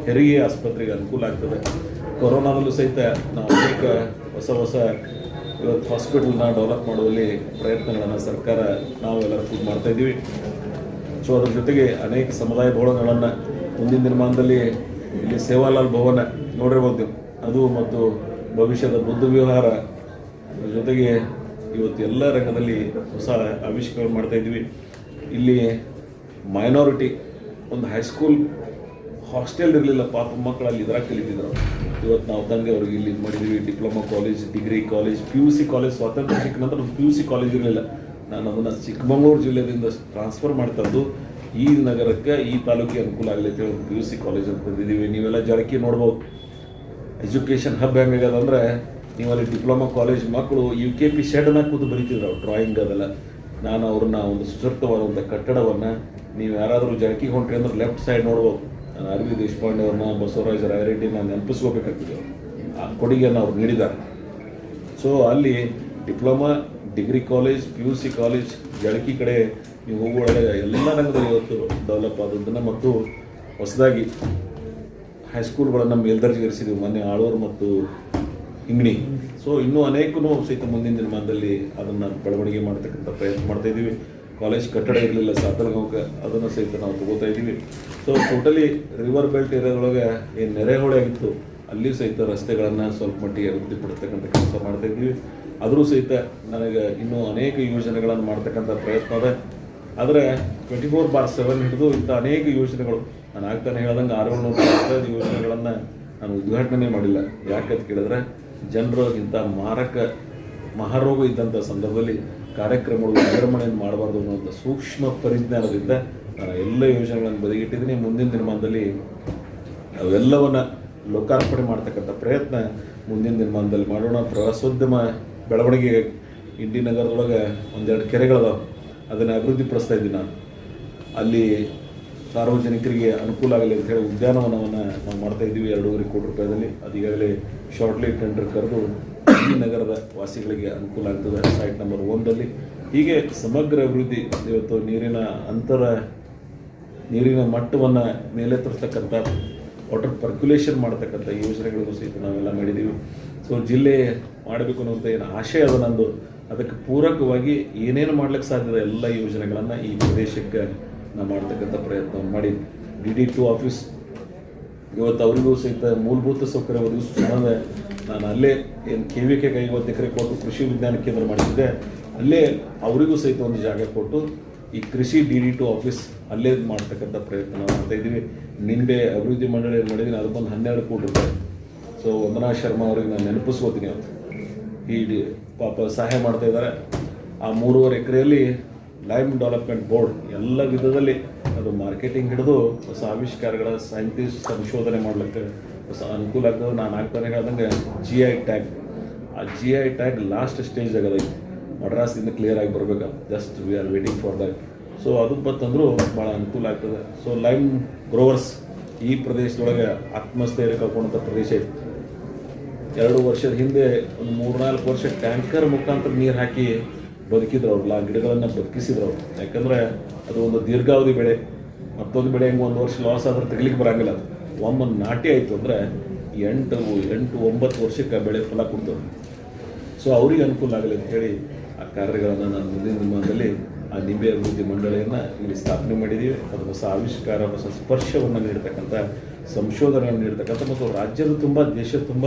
ಹೆರಿಗೆ ಆಸ್ಪತ್ರೆಗೆ ಅನುಕೂಲ ಆಗ್ತದೆ. ಕೊರೋನಾದಲ್ಲೂ ಸಹಿತ ನಾವು ಅನೇಕ ಹೊಸ ಇವತ್ತು ಹಾಸ್ಪಿಟಲ್ನ ಡೆವಲಪ್ ಮಾಡುವಲ್ಲಿ ಪ್ರಯತ್ನಗಳನ್ನು ಸರ್ಕಾರ ನಾವೆಲ್ಲರೂ ಕೂಡ ಮಾಡ್ತಾಯಿದ್ದೀವಿ. ಸೊ ಅದ್ರ ಜೊತೆಗೆ ಅನೇಕ ಸಮುದಾಯ ಭವನಗಳನ್ನು ಮುಂದಿನ ದಿನಮಾನದಲ್ಲಿ ಇಲ್ಲಿ ಸೇವಾಲಾಲ್ ಭವನ ನೋಡಿರ್ಬೋದು ಅದು, ಮತ್ತು ಭವಿಷ್ಯದ ಬುದ್ಧ ವಿಹಾರ, ಅದ್ರ ಜೊತೆಗೆ ಇವತ್ತು ಎಲ್ಲ ರಂಗದಲ್ಲಿ ಹೊಸ ಆವಿಷ್ಕಾರ ಮಾಡ್ತಾಯಿದ್ವಿ. ಇಲ್ಲಿ ಮೈನಾರಿಟಿ ಒಂದು ಹೈಸ್ಕೂಲ್ ಹಾಸ್ಟೆಲ್ ಇರಲಿಲ್ಲ, ಪಾಪ ಮಕ್ಕಳಲ್ಲಿ ಇದ್ರಾಗ ಕಲಿತಿದ್ರು. ಇವತ್ತು ನಾವು ತಂದೆ ಅವ್ರಿಗೆ ಇಲ್ಲಿ ಮಾಡಿದ್ದೀವಿ. Diploma college, degree college, PUC college. ಸ್ವಾತಂತ್ರ್ಯ ಸಿಕ್ಕ ನಂತರ PUC ಕಾಲೇಜ್ ಇರಲಿಲ್ಲ. ನಾನು ಅದನ್ನು ಚಿಕ್ಕಮಗಳೂರು ಜಿಲ್ಲೆಯಿಂದ ಟ್ರಾನ್ಸ್ಫರ್ ಮಾಡ್ತದ್ದು ಈ ನಗರಕ್ಕೆ, ಈ ತಾಲೂಕಿಗೆ ಅನುಕೂಲ ಆಗಲಿ ಅಂತ ಹೇಳಿ PUC ಕಾಲೇಜ್ ಅಂತ ತಂದಿದ್ದೀವಿ. ನೀವೆಲ್ಲ ಜಳಕಿ ನೋಡ್ಬೋದು. ಎಜುಕೇಷನ್ ಹಬ್ ಹೆಂಗಾಗ್ಯದ ಅಂದರೆ ನೀವು ಅಲ್ಲಿ ಡಿಪ್ಲೊಮಾ ಕಾಲೇಜ್ ಮಕ್ಕಳು UKP ಶೆಡ್ನ ಕೂತು ಬರೀತಿದ್ರು ಡ್ರಾಯಿಂಗ್ ಅದೆಲ್ಲ. ನಾನು ಅವ್ರನ್ನ ಒಂದು ಸುಸೂತ್ರವಾದಂಥ ಕಟ್ಟಡವನ್ನು ನೀವು ಯಾರಾದರೂ ಜಳಕಿಗೆ ಹೊಂಟ್ರಿ ಅಂದ್ರೆ ಲೆಫ್ಟ್ ಸೈಡ್ ನೋಡ್ಬೋದು. ನಾನು RV ದೇಶಪಾಂಡೆ ಅವ್ರನ್ನ, ಬಸವರಾಜ ರಾಯರೆಡ್ಡಿನ ನೆನಪಿಸ್ಕೋಬೇಕಾಗ್ತದೆ. ಆ ಕೊಡುಗೆಯನ್ನು ಅವ್ರು ನೀಡಿದ್ದಾರೆ. ಸೊ ಅಲ್ಲಿ diploma, degree college, PUC college Jalaki ಕಡೆ ನೀವು ಹೋಗುವಾಗ ಎಲ್ಲ ರಂಗದಲ್ಲಿ ಇವತ್ತು ಡೆವಲಪ್ ಆದದ್ದನ್ನು ಮತ್ತು ಹೊಸದಾಗಿ ಹೈಸ್ಕೂಲ್ಗಳನ್ನು ಮೇಲ್ದರ್ಜೆಗೇರಿಸಿದ್ದೀವಿ ಮೊನ್ನೆ ಆಳೂರು ಮತ್ತು ಹಿಂಗಣಿ. ಸೊ ಇನ್ನೂ ಅನೇಕನೂ ಸಹಿತ ಮುಂದಿನ ದಿನಮಾನದಲ್ಲಿ ಅದನ್ನು ಬೆಳವಣಿಗೆ ಮಾಡ್ತಕ್ಕಂಥ ಪ್ರಯತ್ನ ಮಾಡ್ತಾಯಿದ್ದೀವಿ. ಕಾಲೇಜ್ ಕಟ್ಟಡ ಇರಲಿಲ್ಲ ಸಾತಲಗಾಂವಕ್ಕೆ, ಅದನ್ನು ಸಹಿತ ನಾವು ತಗೋತಾ ಇದ್ದೀವಿ. ಸೊ ಟೋಟಲಿ ರಿವರ್ ಬೆಲ್ಟ್ ಏರಿಯಾದೊಳಗೆ ಏನು ನೆರೆಹೊಳೆ ಆಗಿತ್ತು ಅಲ್ಲಿ ಸಹಿತ ರಸ್ತೆಗಳನ್ನು ಸ್ವಲ್ಪ ಮಟ್ಟಿಗೆ ಅಭಿವೃದ್ಧಿಪಡಿಸ್ತಕ್ಕಂಥ ಕೆಲಸ ಮಾಡ್ತಾಯಿದ್ದೀವಿ. ಆದರೂ ಸಹಿತ ನನಗೆ ಇನ್ನೂ ಅನೇಕ ಯೋಜನೆಗಳನ್ನು ಮಾಡ್ತಕ್ಕಂಥ ಪ್ರಯತ್ನ ಅದ. ಆದರೆ 24/7 ಹಿಡಿದು ಇಂಥ ಅನೇಕ ಯೋಜನೆಗಳು ನಾನು ಆಗ್ತಾನೆ ಹೇಳ್ದಂಗೆ 600 ಯೋಜನೆಗಳನ್ನು ನಾನು ಉದ್ಘಾಟನೆ ಮಾಡಿಲ್ಲ. ಯಾಕಂತ ಕೇಳಿದ್ರೆ ಜನರು ಇಂಥ ಮಹಾರೋಗ ಇದ್ದಂಥ ಸಂದರ್ಭದಲ್ಲಿ ಕಾರ್ಯಕ್ರಮಗಳು ವಿಜೃಂಭಣೆಯನ್ನು ಮಾಡಬಾರ್ದು ಅನ್ನುವಂಥ ಸೂಕ್ಷ್ಮ ಪರಿಜ್ಞಾನದಿಂದ ನಾನು ಎಲ್ಲ ಯೋಜನೆಗಳನ್ನು ಬದಿಗಿಟ್ಟಿದ್ದೀನಿ. ಮುಂದಿನ ದಿನಮಾನದಲ್ಲಿ ಅವೆಲ್ಲವನ್ನು ಲೋಕಾರ್ಪಣೆ ಮಾಡ್ತಕ್ಕಂಥ ಪ್ರಯತ್ನ ಮುಂದಿನ ದಿನಮಾನದಲ್ಲಿ ಮಾಡೋಣ. ಪ್ರವಾಸೋದ್ಯಮ ಬೆಳವಣಿಗೆ ಇಂಡಿ ನಗರದೊಳಗೆ 1-2 ಕೆರೆಗಳದಾವೆ, ಅದನ್ನು ಅಭಿವೃದ್ಧಿಪಡಿಸ್ತಾ ಇದ್ದೀನಿ ನಾನು. ಅಲ್ಲಿ ಸಾರ್ವಜನಿಕರಿಗೆ ಅನುಕೂಲ ಆಗಲಿ ಅಂತ ಹೇಳಿ ಉದ್ಯಾನವನವನ್ನು ನಾವು ಮಾಡ್ತಾಯಿದ್ದೀವಿ 2.5 ಕೋಟಿ ರೂಪಾಯಿದಲ್ಲಿ. ಅದು ಈಗಾಗಲೇ ಶಾರ್ಟ್ಲಿ ಟೆಂಡರ್ ಕರೆದು ಈ ನಗರದ ವಾಸಿಗಳಿಗೆ ಅನುಕೂಲ ಆಗ್ತದೆ. ಸೈಟ್ ನಂಬರ್ 1 ಹೀಗೆ ಸಮಗ್ರ ಅಭಿವೃದ್ಧಿ, ಇವತ್ತು ನೀರಿನ ಮಟ್ಟವನ್ನು ಮೇಲೆತ್ತರ್ತಕ್ಕಂಥ ವಾಟರ್ ಪರ್ಕ್ಯುಲೇಷನ್ ಮಾಡ್ತಕ್ಕಂಥ ಯೋಜನೆಗಳನ್ನು ಸಹಿತ ನಾವೆಲ್ಲ ಮಾಡಿದ್ದೀವಿ. ಸೊ ಜಿಲ್ಲೆ ಮಾಡಬೇಕು ಅನ್ನುವಂಥ ಏನು ಆಶಯ ಅದ ನಂದು, ಅದಕ್ಕೆ ಪೂರಕವಾಗಿ ಏನೇನು ಮಾಡ್ಲಿಕ್ಕೆ ಸಾಧ್ಯದ ಎಲ್ಲ ಯೋಜನೆಗಳನ್ನು ಈ ಪ್ರದೇಶಕ್ಕೆ ನಾವು ಮಾಡ್ತಕ್ಕಂಥ ಪ್ರಯತ್ನವನ್ನು ಮಾಡಿ. DD2 ಆಫೀಸ್ ಇವತ್ತು ಅವರಿಗೂ ಸಹಿತ ಮೂಲಭೂತ ಸೌಕರ್ಯ ಒದಗಿಸುತ್ತದೆ. ನಾನು ಅಲ್ಲೇ ಏನು KVK 50 ಎಕರೆ ಕೊಟ್ಟು ಕೃಷಿ ವಿಜ್ಞಾನ ಕೇಂದ್ರ ಮಾಡಿದ್ದೆ, ಅಲ್ಲೇ ಅವರಿಗೂ ಸಹಿತ ಒಂದು ಜಾಗ ಕೊಟ್ಟು ಈ ಕೃಷಿ DD2 ಆಫೀಸ್ ಅಲ್ಲೇ ಮಾಡ್ತಕ್ಕಂಥ ಪ್ರಯತ್ನ ನಾವು ಮಾಡ್ತಾಯಿದ್ದೀವಿ. ನಿಂಬೆ ಅಭಿವೃದ್ಧಿ ಮಂಡಳಿ ಏನು ಮಾಡಿದ್ದೀನಿ, ಅದಕ್ಕೊಂದು 12 ಕೋಟಿ ರೂಪಾಯಿ. ಸೊ ವಂದನಾ ಶರ್ಮಾ ಅವ್ರಿಗೆ ನಾನು ನೆನಪಿಸ್ಕೋತೀನಿ. ಅವತ್ತು ಈ ಪಾಪ ಸಹಾಯ ಮಾಡ್ತಾಯಿದ್ದಾರೆ. ಆ 3.5 ಎಕರೆಯಲ್ಲಿ ಲೈಮ್ ಡೆವಲಪ್ಮೆಂಟ್ ಬೋರ್ಡ್ ಎಲ್ಲ ವಿಧದಲ್ಲಿ ಅದು ಮಾರ್ಕೆಟಿಂಗ್ ಹಿಡಿದು ಹೊಸ ಆವಿಷ್ಕಾರಗಳ ಸೈಂಟಿಸ್ಟ್ ಸಂಶೋಧನೆ ಮಾಡಲಿಕ್ಕೆ ಹೊಸ ಅನುಕೂಲ ಆಗ್ತದೆ. ನಾನು ಆಗ್ತಾನೆ ಹೇಳ್ದಂಗೆ GI ಟ್ಯಾಗ್, ಆ GI ಟ್ಯಾಗ್ ಲಾಸ್ಟ್ ಸ್ಟೇಜ್ ಆಗದೈತಿ, ಮಡ್ರಾಸಿಂದ ಕ್ಲಿಯರ್ ಆಗಿ ಬರಬೇಕು. Just we are waiting for that. So ಅದು ಬಂತಂದ್ರೂ ಭಾಳ ಅನುಕೂಲ ಆಗ್ತದೆ. ಸೊ ಲೈಮ್ ಗ್ರೋವರ್ಸ್ ಈ ಪ್ರದೇಶದೊಳಗೆ ಆತ್ಮಸ್ಥೈರ್ಯ ಕಳ್ಕೊಂಡಂಥ ಪ್ರದೇಶ ಇತ್ತು. 2 ವರ್ಷದ ಹಿಂದೆ ಒಂದು 3-4 ವರ್ಷ ಟ್ಯಾಂಕರ್ ಮುಖಾಂತರ ನೀರು ಹಾಕಿ ಬದುಕಿದ್ರು ಅವ್ರಲ್ಲ, ಗಿಡಗಳನ್ನು ಬದುಕಿಸಿದ್ರು ಅವರು. ಯಾಕಂದರೆ ಅದು ಒಂದು ದೀರ್ಘಾವಧಿ ಬೆಳೆ. ಮತ್ತೊಂದು ಬೆಳೆ ಹೆಂಗೆ 1 ವರ್ಷ ಲಾಸ್ ಆದ್ರೆ ತೆಗಿಲಿಕ್ಕೆ ಬರೋಂಗಿಲ್ಲ. ಅದು ಒಮ್ಮೆ ನಾಟಿ ಆಯಿತು ಅಂದರೆ 8-9 ವರ್ಷಕ್ಕೆ ಬೆಳೆ ಫಲ ಕೊಡ್ತದೆ. ಸೊ ಅವ್ರಿಗೆ ಅನುಕೂಲ ಆಗಲಿ ಅಂತ ಹೇಳಿ ಆ ಕಾರ್ಯಗಳನ್ನು ನಾನು ಮುಂದಿನ ದಿನಮಾನದಲ್ಲಿ ಆ ನಿಂಬೆ ಅಭಿವೃದ್ಧಿ ಮಂಡಳಿಯನ್ನು ಇಲ್ಲಿ ಸ್ಥಾಪನೆ ಮಾಡಿದ್ದೀವಿ. ಅದು ಹೊಸ ಆವಿಷ್ಕಾರ, ಹೊಸ ಸ್ಪರ್ಶವನ್ನು ನೀಡ್ತಕ್ಕಂಥ, ಸಂಶೋಧನೆಯನ್ನು ನೀಡ್ತಕ್ಕಂಥ ಮತ್ತು ರಾಜ್ಯದ ತುಂಬ, ದೇಶದ ತುಂಬ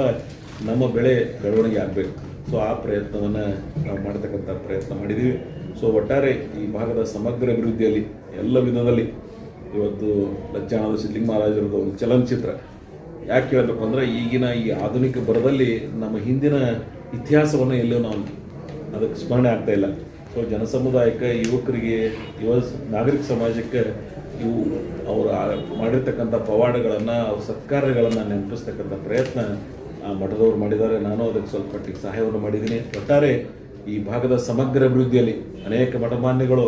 ನಮ್ಮ ಬೆಳವಣಿಗೆ ಆಗಬೇಕು. ಸೊ ಆ ಪ್ರಯತ್ನವನ್ನು ನಾವು ಮಾಡ್ತಕ್ಕಂಥ ಪ್ರಯತ್ನ ಮಾಡಿದ್ದೀವಿ. ಸೊ ಒಟ್ಟಾರೆ ಈ ಭಾಗದ ಸಮಗ್ರ ಅಭಿವೃದ್ಧಿಯಲ್ಲಿ ಎಲ್ಲ ವಿಧದಲ್ಲಿ ಇವತ್ತು ಲಚ್ಚಾಣದ ಸಿದ್ಧಲಿಂಗ ಮಹಾರಾಜರದ್ದು ಒಂದು ಚಲನಚಿತ್ರ ಯಾಕೆ ಹೇಳಬೇಕು ಅಂದರೆ, ಈಗಿನ ಈ ಆಧುನಿಕ ಬರದಲ್ಲಿ ನಮ್ಮ ಹಿಂದಿನ ಇತಿಹಾಸವನ್ನು ಎಲ್ಲೋ ನಾವು ಅದಕ್ಕೆ ಸ್ಮರಣೆ ಆಗ್ತಾ ಇಲ್ಲ. ಸೊ ಜನಸಮುದಾಯಕ್ಕೆ, ಯುವಕರಿಗೆ, ನಾಗರಿಕ ಸಮಾಜಕ್ಕೆ ಇವು ಅವರು ಮಾಡಿರ್ತಕ್ಕಂಥ ಪವಾಡಗಳನ್ನು, ಅವ್ರ ಸತ್ಕಾರ್ಯಗಳನ್ನು ನೆನಪಿಸ್ತಕ್ಕಂಥ ಪ್ರಯತ್ನ ಆ ಮಠದವರು ಮಾಡಿದ್ದಾರೆ. ನಾನು ಅದಕ್ಕೆ ಸ್ವಲ್ಪ ಮಟ್ಟಿಗೆ ಸಹಾಯವನ್ನು ಮಾಡಿದ್ದೀನಿ. ಒಟ್ಟಾರೆ ಈ ಭಾಗದ ಸಮಗ್ರ ಅಭಿವೃದ್ಧಿಯಲ್ಲಿ ಅನೇಕ ಮಠಮಾನ್ಯಗಳು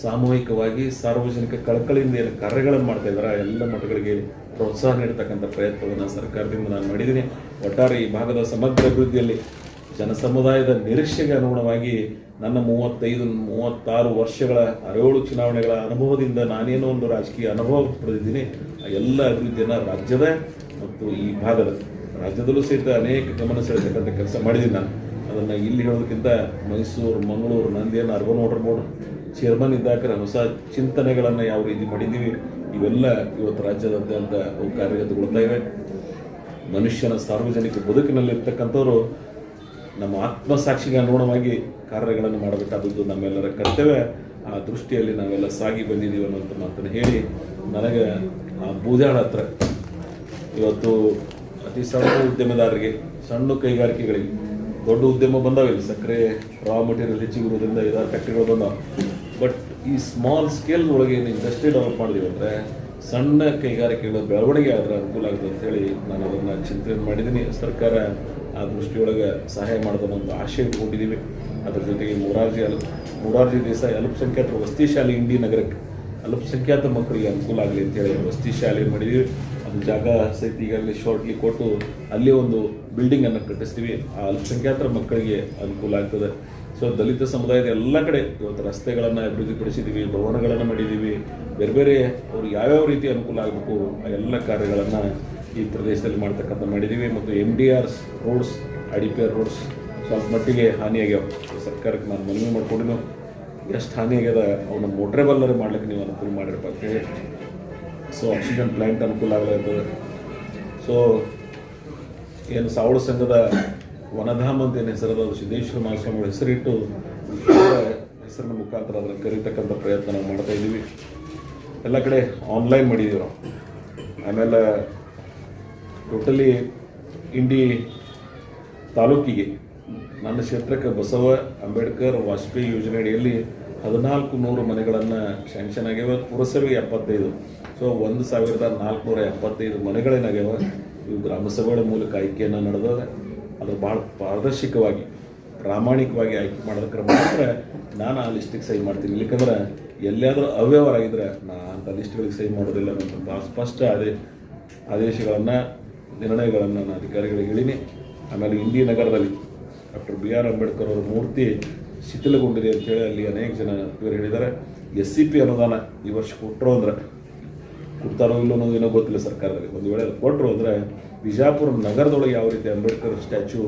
ಸಾಮೂಹಿಕವಾಗಿ ಸಾರ್ವಜನಿಕ ಕಳಕಳಿಯಿಂದ ಏನು ಕಾರ್ಯಗಳನ್ನು ಮಾಡ್ತಾ ಇದ್ದಾರೆ, ಎಲ್ಲ ಮಠಗಳಿಗೆ ಪ್ರೋತ್ಸಾಹ ನೀಡತಕ್ಕಂಥ ಪ್ರಯತ್ನವನ್ನು ಸರ್ಕಾರದಿಂದ ನಾನು ಮಾಡಿದ್ದೀನಿ. ಒಟ್ಟಾರೆ ಈ ಭಾಗದ ಸಮಗ್ರ ಅಭಿವೃದ್ಧಿಯಲ್ಲಿ ಜನಸಮುದಾಯದ ನಿರೀಕ್ಷೆಗೆ ಅನುಗುಣವಾಗಿ ನನ್ನ 35-36 ವರ್ಷಗಳ 67 ಚುನಾವಣೆಗಳ ಅನುಭವದಿಂದ ನಾನೇನೋ ಒಂದು ರಾಜಕೀಯ ಅನುಭವ ಪಡೆದಿದ್ದೀನಿ. ಆ ಎಲ್ಲ ಅಭಿವೃದ್ಧಿಯನ್ನು ರಾಜ್ಯದ ಮತ್ತು ಈ ಭಾಗದ, ರಾಜ್ಯದಲ್ಲೂ ಸಹಿತ ಅನೇಕ ಗಮನ ಸೆಳೆತಕ್ಕಂಥ ಕೆಲಸ ಮಾಡಿದ್ದೀನಿ ನಾನು. ಅದನ್ನು ಇಲ್ಲಿ ಹೇಳೋದಕ್ಕಿಂತ ಮೈಸೂರು, ಮಂಗಳೂರು, ನಂದಿಯನ್ನು ಅರ್ಬನ್ ವಾಟರ್ ಬೋರ್ಡ್ ಚೇರ್ಮನ್ ಇದ್ದಾಗ ಹೊಸ ಚಿಂತನೆಗಳನ್ನು ಯಾವ ರೀತಿ ಮಾಡಿದ್ದೀವಿ, ಇವೆಲ್ಲ ಇವತ್ತು ರಾಜ್ಯದಾದ್ಯಂತ ಕಾರ್ಯಗತಗೊಳ್ತಾ ಇವೆ. ಮನುಷ್ಯನ ಸಾರ್ವಜನಿಕ ಬದುಕಿನಲ್ಲಿರ್ತಕ್ಕಂಥವ್ರು ನಮ್ಮ ಆತ್ಮಸಾಕ್ಷಿಗೆ ಅನುಗುಣವಾಗಿ ಕಾರ್ಯಗಳನ್ನು ಮಾಡಬೇಕಾದದ್ದು ನಮ್ಮೆಲ್ಲರ ಕರ್ತವ್ಯ. ಆ ದೃಷ್ಟಿಯಲ್ಲಿ ನಾವೆಲ್ಲ ಸಾಗಿ ಬಂದಿದ್ದೀವಿ ಅನ್ನೋಂಥ ಮಾತನ್ನು ಹೇಳಿ, ನನಗೆ ಆ ಬೂದ್ಯಾಳ ಹತ್ರ ಇವತ್ತು ಅತಿ ಸಣ್ಣ ಉದ್ಯಮದಾರರಿಗೆ, ಸಣ್ಣ ಕೈಗಾರಿಕೆಗಳಿಗೆ ದೊಡ್ಡ ಉದ್ಯಮ ಬಂದಾವಿಲ್ಲ. ಸಕ್ಕರೆ ರಾ ಮಟೀರಿಯಲ್ ಹೆಚ್ಚಿಗಿರೋದ್ರಿಂದ 5-6 ಫ್ಯಾಕ್ಟ್ರಿಗಳು ಬಂದಾವೆ. ಬಟ್ ಈ ಸ್ಮಾಲ್ ಸ್ಕೇಲ್ ಒಳಗೆ ಏನು ಇಂಡಸ್ಟ್ರಿ ಡೆವಲಪ್ ಮಾಡಿದೀವಿ ಅಂದರೆ ಸಣ್ಣ ಕೈಗಾರಿಕೆಗಳ ಬೆಳವಣಿಗೆ ಆದರೆ ಅನುಕೂಲ ಆಗುತ್ತೆ ಅಂತೇಳಿ ನಾನು ಅದನ್ನು ಚಿಂತನೆ ಮಾಡಿದ್ದೀನಿ. ಸರ್ಕಾರ ಆ ದೃಷ್ಟಿಯೊಳಗೆ ಸಹಾಯ ಮಾಡೋದನ್ನು ಒಂದು ಆಶಯ ಇಟ್ಕೊಂಡಿದ್ದೀವಿ. ಅದರ ಜೊತೆಗೆ ಮೊರಾರ್ಜಿ ದೇಸಾಯಿ ಅಲ್ಪಸಂಖ್ಯಾತರ ವಸತಿ ಶಾಲೆ ಇಂಡಿ ನಗರಕ್ಕೆ ಅಲ್ಪಸಂಖ್ಯಾತ ಮಕ್ಕಳಿಗೆ ಅನುಕೂಲ ಆಗಲಿ ಅಂತೇಳಿ ವಸತಿ ಶಾಲೆ ಮಾಡಿದ್ದೀವಿ. ಅದು ಜಾಗ ಸಹಿತ ಈಗಾಗಲೇ ಶಾರ್ಟ್ಲಿ ಕೊಟ್ಟು ಅಲ್ಲಿ ಒಂದು ಬಿಲ್ಡಿಂಗನ್ನು ಕಟ್ಟಿಸ್ತೀವಿ. ಆ ಅಲ್ಪಸಂಖ್ಯಾತರ ಮಕ್ಕಳಿಗೆ ಅನುಕೂಲ ಆಗ್ತದೆ. ಸೊ ದಲಿತ ಸಮುದಾಯದ ಎಲ್ಲ ಕಡೆ ಇವತ್ತು ರಸ್ತೆಗಳನ್ನು ಅಭಿವೃದ್ಧಿಪಡಿಸಿದ್ದೀವಿ, ಭವನಗಳನ್ನು ಮಾಡಿದ್ದೀವಿ. ಬೇರೆ ಬೇರೆ ಅವ್ರಿಗೆ ಯಾವ್ಯಾವ ರೀತಿ ಅನುಕೂಲ ಆಗಬೇಕು ಆ ಎಲ್ಲ ಕಾರ್ಯಗಳನ್ನು ಈ ಪ್ರದೇಶದಲ್ಲಿ ಮಾಡ್ತಕ್ಕಂಥ ಮಾಡಿದ್ದೀವಿ. ಮತ್ತು MDR ರೋಡ್ಸ್, IDPR ರೋಡ್ಸ್ ಸ್ವಲ್ಪ ಮಟ್ಟಿಗೆ ಹಾನಿಯಾಗ್ಯಾವ. ಸರ್ಕಾರಕ್ಕೆ ನಾನು ಮನವಿ ಮಾಡ್ಕೊಂಡಿದ್ದು, ಎಷ್ಟು ಹಾನಿಯಾಗ್ಯದ ಅವನ್ನ ಮೋಟ್ರೇಬಲ್ಲರೇ ಮಾಡ್ಲಿಕ್ಕೆ ನೀವು ಅನುಕೂಲ ಮಾಡಿರಪ್ಪ ಅಂತೇಳಿ. ಸೊ ಆಕ್ಸಿಜನ್ ಪ್ಲ್ಯಾಂಟ್ ಅನುಕೂಲ ಆಗಲಿರ್ತದೆ. ಸೊ ಏನು ಸಾವಳ ಸಂಘದ ವನಧಾಮ ಅಂತ ಏನು ಹೆಸರದ ಸಿದ್ದೇಶ್ವರ ಮಹಾಸ್ವಾಮಿಗಳ ಹೆಸರಿಟ್ಟು ಹೆಸರಿನ ಮುಖಾಂತರ ಅದನ್ನು ಕರೀತಕ್ಕಂಥ ಪ್ರಯತ್ನ ನಾವು ಮಾಡ್ತಾಯಿದ್ದೀವಿ. ಎಲ್ಲ ಕಡೆ ಆನ್ಲೈನ್ ಮಾಡಿದ್ದೀವಿ ನಾವು. ಆಮೇಲೆ ಟೋಟಲಿ ಇಂಡಿ ತಾಲೂಕಿಗೆ ನನ್ನ ಕ್ಷೇತ್ರಕ್ಕೆ ಬಸವ ಅಂಬೇಡ್ಕರ್ ವಾಜಪೇಯಿ ಯೋಜನೆ ಅಡಿಯಲ್ಲಿ 1400 ಮನೆಗಳನ್ನು ಸ್ಯಾಂಕ್ಷನ್ ಆಗ್ಯಾವ. ಪುರಸಭೆಗೆ 75. ಸೊ 1475 ಮನೆಗಳೇನಾಗ್ಯಾವ. ಇವು ಗ್ರಾಮಸಭೆಗಳ ಮೂಲಕ ಆಯ್ಕೆಯನ್ನು ನಡೆದಾಗ ಅದು ಭಾಳ ಪಾರದರ್ಶಕವಾಗಿ, ಪ್ರಾಮಾಣಿಕವಾಗಿ ಆಯ್ಕೆ ಮಾಡೋದಕ್ಕೆ ಮಾತ್ರ ನಾನು ಆ ಲಿಸ್ಟಿಗೆ ಸಹಿ ಮಾಡ್ತೀನಿ. ಇಲ್ಲಕಂದ್ರೆ ಎಲ್ಲಿಯಾದರೂ ಅವ್ಯವಹಾರ ಆಗಿದ್ರೆ ನಾನು ಅಂಥ ಲಿಸ್ಟ್ಗಳಿಗೆ ಸಹಿ ಮಾಡೋದಿಲ್ಲ ಅಂತ ಭಾಳ ಸ್ಪಷ್ಟ ಆದೇಶಗಳನ್ನು, ನಿರ್ಣಯಗಳನ್ನು ನಾನು ಅಧಿಕಾರಿಗಳಿಗೆ ಹೇಳಿನಿ. ಆಮೇಲೆ ಇಂಡಿ ನಗರದಲ್ಲಿ ಡಾಕ್ಟರ್ BR ಅಂಬೇಡ್ಕರ್ ಅವರ ಮೂರ್ತಿ ಶಿಥಿಲಗೊಂಡಿದೆ ಅಂತೇಳಿ ಅಲ್ಲಿ ಅನೇಕ ಜನ ಇವರು ಹೇಳಿದ್ದಾರೆ. SCP ಅನುದಾನ ಈ ವರ್ಷ ಕೊಟ್ಟರು ಅಂದರೆ, ಕೊಡ್ತಾರೋ ಇಲ್ಲೋ ಅನ್ನೋದು ಏನೋ ಗೊತ್ತಿಲ್ಲ ಸರ್ಕಾರದಲ್ಲಿ. ಒಂದು ವೇಳೆ ಕೊಟ್ಟರು ಅಂದರೆ ಬಿಜಾಪುರ ನಗರದೊಳಗೆ ಯಾವ ರೀತಿ ಅಂಬೇಡ್ಕರ್ ಸ್ಟ್ಯಾಚ್ಯೂ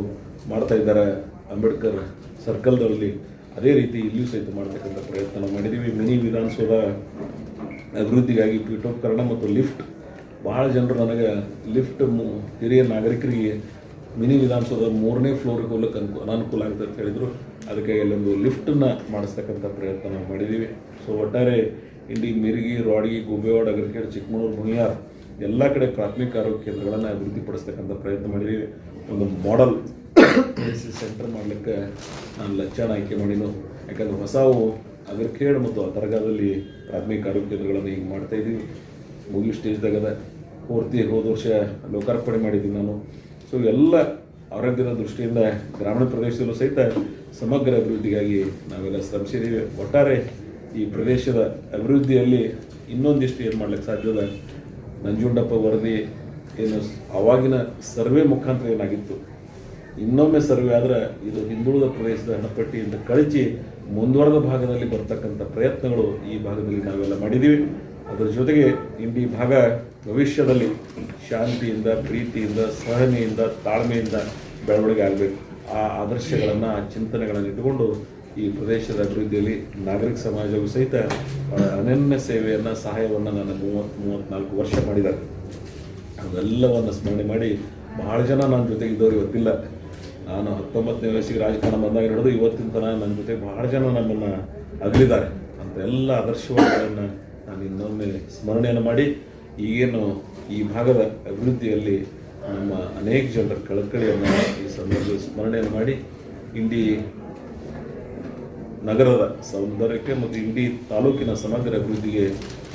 ಮಾಡ್ತಾ ಇದ್ದಾರೆ ಅಂಬೇಡ್ಕರ್ ಸರ್ಕಲ್ದಲ್ಲಿ, ಅದೇ ರೀತಿ ಇಲ್ಲಿಯೂ ಸಹಿತ ಮಾಡ್ತಕ್ಕಂಥ ಪ್ರಯತ್ನ ನಾವು ಮಾಡಿದ್ದೀವಿ. ಮಿನಿ ವಿಧಾನಸೌಧ ಅಭಿವೃದ್ಧಿಗಾಗಿ ಪೀಠೋಪಕರಣ ಮತ್ತು ಲಿಫ್ಟ್, ಭಾಳ ಜನರು ನನಗೆ ಲಿಫ್ಟ್ ಹಿರಿಯ ನಾಗರಿಕರಿಗೆ ಮಿನಿ ವಿಧಾನಸೌಧ 3ನೇ ಫ್ಲೋರಿಗೆ ಹೋಗ್ಲಿಕ್ಕೆ ಅನಾನುಕೂಲ ಆಗುತ್ತೆ ಅಂತ ಹೇಳಿದರು. ಅದಕ್ಕೆ ಇಲ್ಲೊಂದು ಲಿಫ್ಟನ್ನು ಮಾಡಿಸ್ತಕ್ಕಂಥ ಪ್ರಯತ್ನ ನಾವು ಮಾಡಿದ್ದೀವಿ. ಸೊ ಒಟ್ಟಾರೆ ಇಂಡಿ, ಮಿರ್ಗಿ, ರಾಡ್ಗಿ, ಗುಬ್ಬೇವಾಡ, ಅಗರಕೇಡ್, ಚಿಕ್ಕಮಗಳೂರು, ಮುನಿಯಾರ್ ಎಲ್ಲ ಕಡೆ ಪ್ರಾಥಮಿಕ ಆರೋಗ್ಯ ಕೇಂದ್ರಗಳನ್ನು ಅಭಿವೃದ್ಧಿಪಡಿಸ್ತಕ್ಕಂಥ ಪ್ರಯತ್ನ ಮಾಡಿದ್ದೀವಿ. ಒಂದು ಮಾಡೆಲ್ ಸೆಂಟರ್ ಮಾಡಲಿಕ್ಕೆ ನಾನು ಲಚ್ಚಾಣ ಆಯ್ಕೆ ಮಾಡಿದ್ದು. ಯಾಕಂದರೆ ಹೊಸವು ಅಗರಕೇಡ್ ಮತ್ತು ದರ್ಗಾದಲ್ಲಿ ಪ್ರಾಥಮಿಕ ಆರೋಗ್ಯ ಕೇಂದ್ರಗಳನ್ನು ಈಗ ಮಾಡ್ತಾಯಿದ್ದೀವಿ. ಮುಗಿಯೋ ಸ್ಟೇಜ್ದಾಗದ ಪೂರ್ತಿ ಹೋದ ವರ್ಷ ಲೋಕಾರ್ಪಣೆ ಮಾಡಿದ್ದೀನಿ ನಾನು. ಸೊ ಎಲ್ಲ ಆರೋಗ್ಯದ ದೃಷ್ಟಿಯಿಂದ ಗ್ರಾಮೀಣ ಪ್ರದೇಶದಲ್ಲೂ ಸಹಿತ ಸಮಗ್ರ ಅಭಿವೃದ್ಧಿಗಾಗಿ ನಾವೆಲ್ಲ ಶ್ರಮಿಸಿದ್ದೀವಿ. ಒಟ್ಟಾರೆ ಈ ಪ್ರದೇಶದ ಅಭಿವೃದ್ಧಿಯಲ್ಲಿ ಇನ್ನೊಂದಿಷ್ಟು ಏನು ಮಾಡ್ಲಿಕ್ಕೆ ಸಾಧ್ಯದ, ನಂಜುಂಡಪ್ಪ ವರದಿ ಏನು ಅವಾಗಿನ ಸರ್ವೆ ಮುಖಾಂತರ ಏನಾಗಿತ್ತು, ಇನ್ನೊಮ್ಮೆ ಸರ್ವೆ ಆದರೆ ಇದು ಹಿಂದುಳಿದ ಪ್ರದೇಶದ ಹಣಪಟ್ಟಿಯಿಂದ ಕಳಚಿ ಮುಂದುವರೆದ ಭಾಗದಲ್ಲಿ ಬರ್ತಕ್ಕಂಥ ಪ್ರಯತ್ನಗಳು ಈ ಭಾಗದಲ್ಲಿ ನಾವೆಲ್ಲ ಮಾಡಿದ್ದೀವಿ. ಅದರ ಜೊತೆಗೆ ಇಡೀ ಭಾಗ ಭವಿಷ್ಯದಲ್ಲಿ ಶಾಂತಿಯಿಂದ, ಪ್ರೀತಿಯಿಂದ, ಸಹನೆಯಿಂದ, ತಾಳ್ಮೆಯಿಂದ ಬೆಳವಣಿಗೆ ಆಗಬೇಕು. ಆ ಆದರ್ಶಗಳನ್ನು, ಆ ಚಿಂತನೆಗಳನ್ನು ಇಟ್ಟುಕೊಂಡು ಈ ಪ್ರದೇಶದ ಅಭಿವೃದ್ಧಿಯಲ್ಲಿ ನಾಗರಿಕ ಸಮಾಜವು ಸಹಿತ ಅನನ್ಯ ಸೇವೆಯನ್ನು, ಸಹಾಯವನ್ನು ನಾನು 34 ವರ್ಷ ಮಾಡಿದ್ದಾರೆ. ಅವೆಲ್ಲವನ್ನು ಸ್ಮರಣೆ ಮಾಡಿ ಬಹಳ ಜನ ನನ್ನ ಜೊತೆಗೆ ಇದ್ದವರು ಇವತ್ತಿಲ್ಲ. ನಾನು 19ನೇ ವಯಸ್ಸಿಗೆ ರಾಜಕಾರಣ ಬಂದಾಗ ಹಿಡಿದು ಇವತ್ತಿನ ತನಕ ನನ್ನ ಜೊತೆ ಬಹಳ ಜನ ನಮ್ಮನ್ನು ಅಗಲಿದ್ದಾರೆ. ಅಂತ ಎಲ್ಲ ಆದರ್ಶಗಳನ್ನು ನಾನು ಇನ್ನೊಮ್ಮೆ ಸ್ಮರಣೆಯನ್ನು ಮಾಡಿ ಈಗೇನು ಈ ಭಾಗದ ಅಭಿವೃದ್ಧಿಯಲ್ಲಿ ನಮ್ಮ ಅನೇಕ ಜನರ ಕಳಕಳಿಯನ್ನು ಈ ಸಂದರ್ಭದಲ್ಲಿ ಸ್ಮರಣೆಯನ್ನು ಮಾಡಿ ಇಂಡಿ ನಗರದ ಸೌಂದರ್ಯಕ್ಕೆ ಮತ್ತು ಇಂಡಿ ತಾಲೂಕಿನ ಸಮಗ್ರ ಅಭಿವೃದ್ಧಿಗೆ